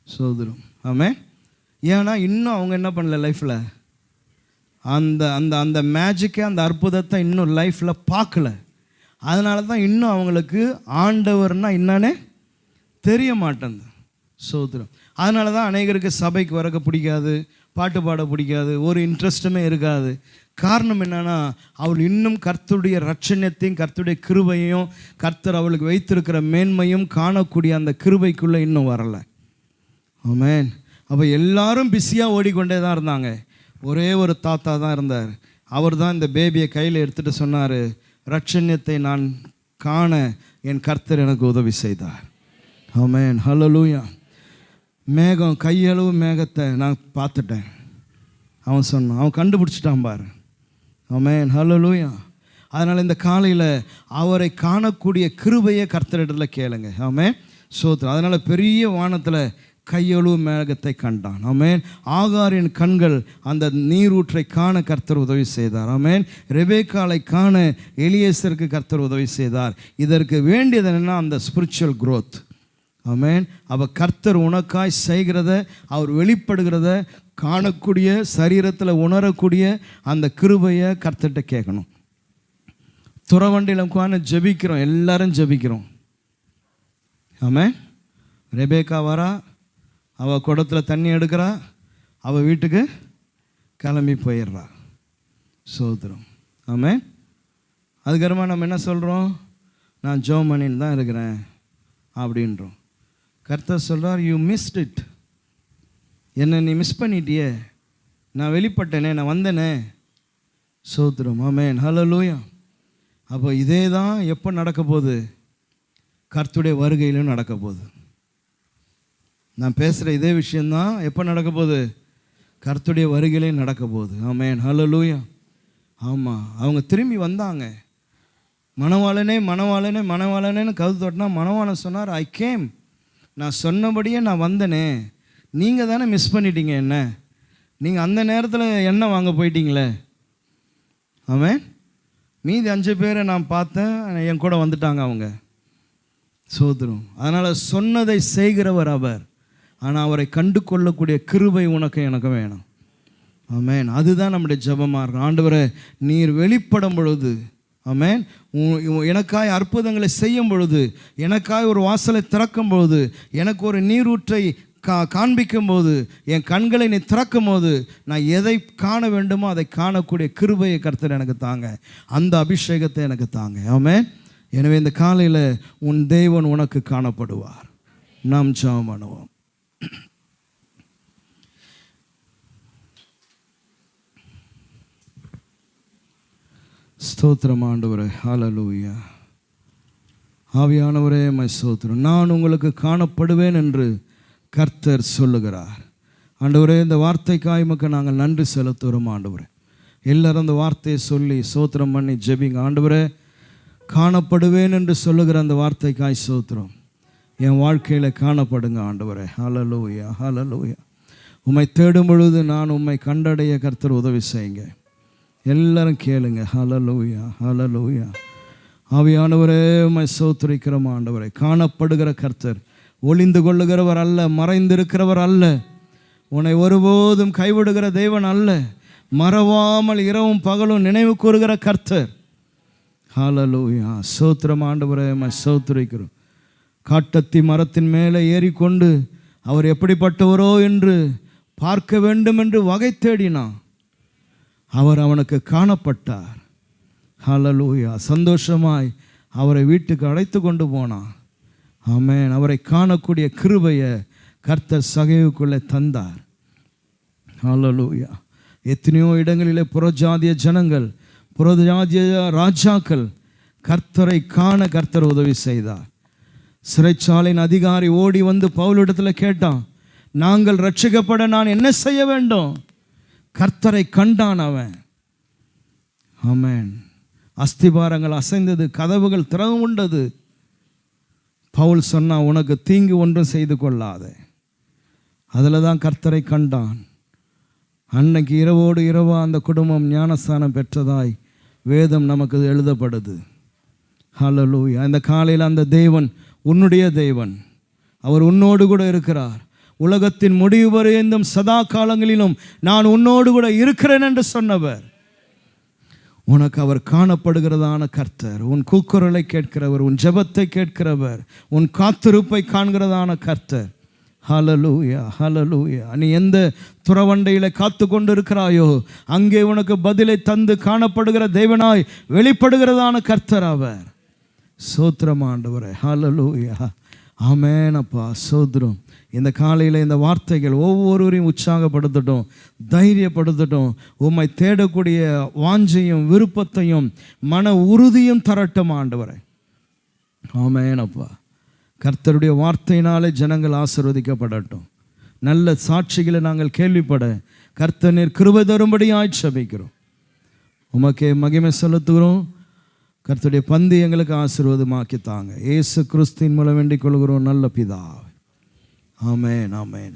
சோதரும். ஆமென். ஏன்னா இன்னும் அவங்க என்ன பண்ணல லைஃப்பில், அந்த அந்த அந்த மேஜிக்கை, அந்த அற்புதத்தை இன்னும் லைஃப்பில் பார்க்கல. அதனால தான் இன்னும் அவங்களுக்கு ஆண்டவர்னா என்னன்னே தெரிய மாட்டேங்குது. சோதரம். அதனால தான் அநேகருக்கு சபைக்கு வரக்க பிடிக்காது, பாட்டு பாட பிடிக்காது, ஒரு இன்ட்ரெஸ்ட்டுமே இருக்காது. காரணம் என்னன்னா, அவள் இன்னும் கர்த்தருடைய ரட்சண்யத்தையும் கர்த்தருடைய கிருபையும் கர்த்தர் அவளுக்கு வைத்திருக்கிற மேன்மையும் காணக்கூடிய அந்த கிருபைக்குள்ளே இன்னும் வரலை. ஆமென். அப்போ எல்லாரும் பிஸியாக ஓடிக்கொண்டே தான் இருந்தாங்க. ஒரே ஒரு தாத்தா தான் இருந்தார். அவர் தான் இந்த பேபியை கையில் எடுத்துகிட்டு சொன்னார், ரட்சண்யத்தை நான் காண என் கர்த்தர் எனக்கு உதவி செய்தார். ஆமென், ஹல்லேலூயா. மேகம், கையளவு மேகத்தை நான் பார்த்துட்டேன் அவன் சொன்னான். அவன் கண்டுபிடிச்சிட்டான் பாரு. ஆமென், ஹல்லேலூயா. அதனால் இந்த காலையில் அவரை காணக்கூடிய கிருபையை கர்த்தரிடத்தில் கேளுங்க. ஆமென், சோத்திரம். அதனால் பெரிய வானத்தில் கையளவு மேகத்தை கண்டான். ஆமென். ஆகாரின் கண்கள் அந்த நீரூற்றை காண கர்த்தர் உதவி செய்தார். ஆமென். ரெபேக்காளை காண எலியேசருக்கு கர்த்தர் உதவி செய்தார். இதற்கு வேண்டியது என்னன்னா, அந்த ஸ்பிரிச்சுவல் growth. ஆமென். அப்போ கர்த்தர் உனக்காய் செய்கிறத, அவர் வெளிப்படுகிறத காணக்கூடிய, சரீரத்தில் உணரக்கூடிய அந்த கிருபையை கர்த்தர்கிட்ட கேட்கணும். துறவண்டியில் உட்காந்து ஜெபிக்கிறோம், எல்லாரும் ஜெபிக்கிறோம். ஆமென். ரெபேக்கா வரா, அவள் குடத்தில் தண்ணி எடுக்கிறா, அவள் வீட்டுக்கு கிளம்பி போயிடுறா. சோதரம். ஆமென். அதுக்கப்புறமா நம்ம என்ன சொல்கிறோம்? நான் ஜெபம் பண்ணின்னு தான் இருக்கிறேன் அப்படின்றோம். கர்த்தர் சொல்கிறார், யூ மிஸ்ட் இட். என்னை நீ மிஸ் பண்ணிட்டியே, நான் வெளிப்பட்டேனே, நான் வந்தேனே. சோதரம். ஆமென், ஹல்லேலூயா. அப்போ இதே தான் எப்போ நடக்க போகுது? கர்த்தருடைய வருகையிலும் நடக்க போகுது. நான் பேசுகிற இதே விஷயந்தான் எப்போ நடக்க போகுது? கர்த்தருடைய வருகையிலே நடக்க போகுது. ஆமென், ஹல்லேலூயா. ஆமாம், அவங்க திரும்பி வந்தாங்க. மணவாளனே மணவாளனே மணவாளனேன்னு கதவு தட்டினா மணவாளன் சொன்னார், ஐ கேம், நான் சொன்னபடியே நான் வந்தனே, நீங்கள் தானே மிஸ் பண்ணிட்டீங்க என்ன, நீங்கள் அந்த நேரத்தில் எண்ணெய் வாங்க போயிட்டீங்களே. ஆமென். மீதி 5 பேரை நான் பார்த்தேன், என் கூட வந்துட்டாங்க அவங்க. சோதரம். அதனால் சொன்னதை செய்கிறவர் அவர். ஆனால் அவரை கண்டு கொள்ளக்கூடிய கிருபை உனக்கு எனக்கு வேணும். ஆமென். அதுதான் நம்முடைய ஜெபமாக இருக்கும். ஆண்டவரே, நீர் வெளிப்படும் பொழுது, ஆமென், எனக்காய் அற்புதங்களை செய்யும் பொழுது, எனக்காய் ஒரு வாசலை திறக்கும் பொழுது, எனக்கு ஒரு நீரூற்றை காண்பிக்கும் போது, என் கண்களை நீ திறக்கும் போது, நான் எதை காண வேண்டுமோ அதை காணக்கூடிய கிருபையை கர்த்தர் எனக்கு தாங்க, அந்த அபிஷேகத்தை எனக்கு தாங்க. ஆமென். எனவே இந்த காலையில் உன் தேவன் உனக்கு காணப்படுவார். நாம் ஜெபம் பண்ணுவோம். ஸ்தோத்திரம் ஆண்டவரே, ஹல்லேலூயா. ஆவியானவரே மை ஸ்தோத்திரம். நான் உங்களுக்கு காணப்படுவேன் என்று கர்த்தர் சொல்லுகிறார். ஆண்டவரே, இந்த வார்த்தைக்காய் உமக்கு நாங்கள் நன்றி செலுத்துகிறோம் ஆண்டவரே. எல்லாரும் அந்த வார்த்தையை சொல்லி ஸ்தோத்திரம் பண்ணி ஜெபிங்க. ஆண்டவரே, காணப்படுவேன் என்று சொல்லுகிற அந்த வார்த்தைக்காய் ஸ்தோத்திரம். என் வாழ்க்கையில் காணப்படுங்க ஆண்டவரே. ஹல்லேலூயா, ஹல்லேலூயா. உம்மை தேடும் பொழுது நான் உம்மை கண்டடைய கர்த்தர் உதவி செய்யுங்க. எல்லாரும் கேளுங்க. ஹல்லேலூயா, ஹல்லேலூயா. ஆவியானவரே உம்மை ஸ்தோத்திரிக்கிறோம் ஆண்டவரே. காணப்படுகிற கர்த்தர், ஒளிந்து கொள்ளுகிறவர் அல்ல, மறைந்திருக்கிறவர் அல்ல, உன்னை ஒருபோதும் கைவிடுகிற தேவன் அல்ல, மறவாமல் இரவும் பகலும் நினைவு கூறுகிற கர்த்தர். ஹல்லேலூயா. ஸ்தோத்திரம் ஆண்டவரே, உம்மை ஸ்தோத்திரிக்கிறோம். காட்டத்தி மரத்தின் மேலே ஏறிக்கொண்டு அவர் எப்படிப்பட்டவரோ என்று பார்க்க வேண்டும் என்று வகை தேடினான். அவர் அவனுக்கு காணப்பட்டார். ஹல்லேலூயா. சந்தோஷமாய் அவரை வீட்டுக்கு அழைத்து கொண்டு போனான். ஆமென். அவரை காணக்கூடிய கிருபையை கர்த்தர் சகைவுக்குள்ளே தந்தார். ஹல்லேலூயா. எத்தனையோ இடங்களிலே புறஜாதிய ஜனங்கள், புறஜாதிய ராஜாக்கள் கர்த்தரை காண கர்த்தர் உதவி செய்தார். சிறைச்சாலையின் அதிகாரி ஓடி வந்து பவுலிடத்தில் கேட்டான், நாங்கள் ரட்சிக்கப்பட நான் என்ன செய்ய வேண்டும்? கர்த்தரை கண்டான் அவன். ஆமென். அஸ்திபாரங்கள் அசைந்தது, கதவுகள் திறவுண்டது. பவுல் சொன்னா, உனக்கு தீங்கு ஒன்றும் செய்து கொள்ளாதே. அதில் தான் கர்த்தரை கண்டான். அன்னைக்கு இரவோடு இரவா அந்த குடும்பம் ஞானஸ்தானம் பெற்றதாய் வேதம் நமக்கு எழுதப்படுது. ஹல்லேலூயா. இந்த காலையில் அந்த தேவன் உன்னுடைய தேவன், அவர் உன்னோடு கூட இருக்கிறார். உலகத்தின் முடிவு வரையும் சதா காலங்களிலும் நான் உன்னோடு கூட இருக்கிறேன் என்று சொன்னவர். உனக்கு அவர் காணப்படுகிறதான கர்த்தர், உன் கூக்குரலை கேட்கிறவர், உன் ஜெபத்தை கேட்கிறவர், உன் காத்திருப்பை காண்கிறதான கர்த்தர். ஹல்லேலூயா, ஹல்லேலூயா. நீ எந்த துறவண்டையில் காத்து கொண்டு இருக்கிறாயோ அங்கே உனக்கு பதிலை தந்து காணப்படுகிற தேவனாய் வெளிப்படுகிறதான கர்த்தர் அவர். ஸ்தோத்திரம் ஆண்டவரே. ஹல்லேலூயா. ஆமென் அப்பா, ஸ்தோத்திரம். இந்த காலையில் இந்த வார்த்தைகள் ஒவ்வொருவரையும் உற்சாகப்படுத்தட்டும், தைரியப்படுத்தட்டும். உம்மை தேடக்கூடிய வாஞ்சையும் விருப்பத்தையும் மன உறுதியும் தரட்டும் ஆண்டவரே. ஆமென் அப்பா. கர்த்தருடைய வார்த்தையினாலே ஜனங்கள் ஆசீர்வதிக்கப்படட்டும். நல்ல சாட்சிகளை நாங்கள் கேள்விப்பட கர்த்தர் நீர் கிருபை தரும்படியாய் ஜெபிக்கிறோம். உமக்கே மகிமை செலுத்துகிறோம். கர்த்தருடைய பந்தி எங்களுக்கு ஆசீர்வாதமாக்கி தாங்க. இயேசு கிறிஸ்துவின் மூலம் வேண்டிக் கொள்கிறோம் நல்ல பிதாவே. ஆமென், ஆமென்.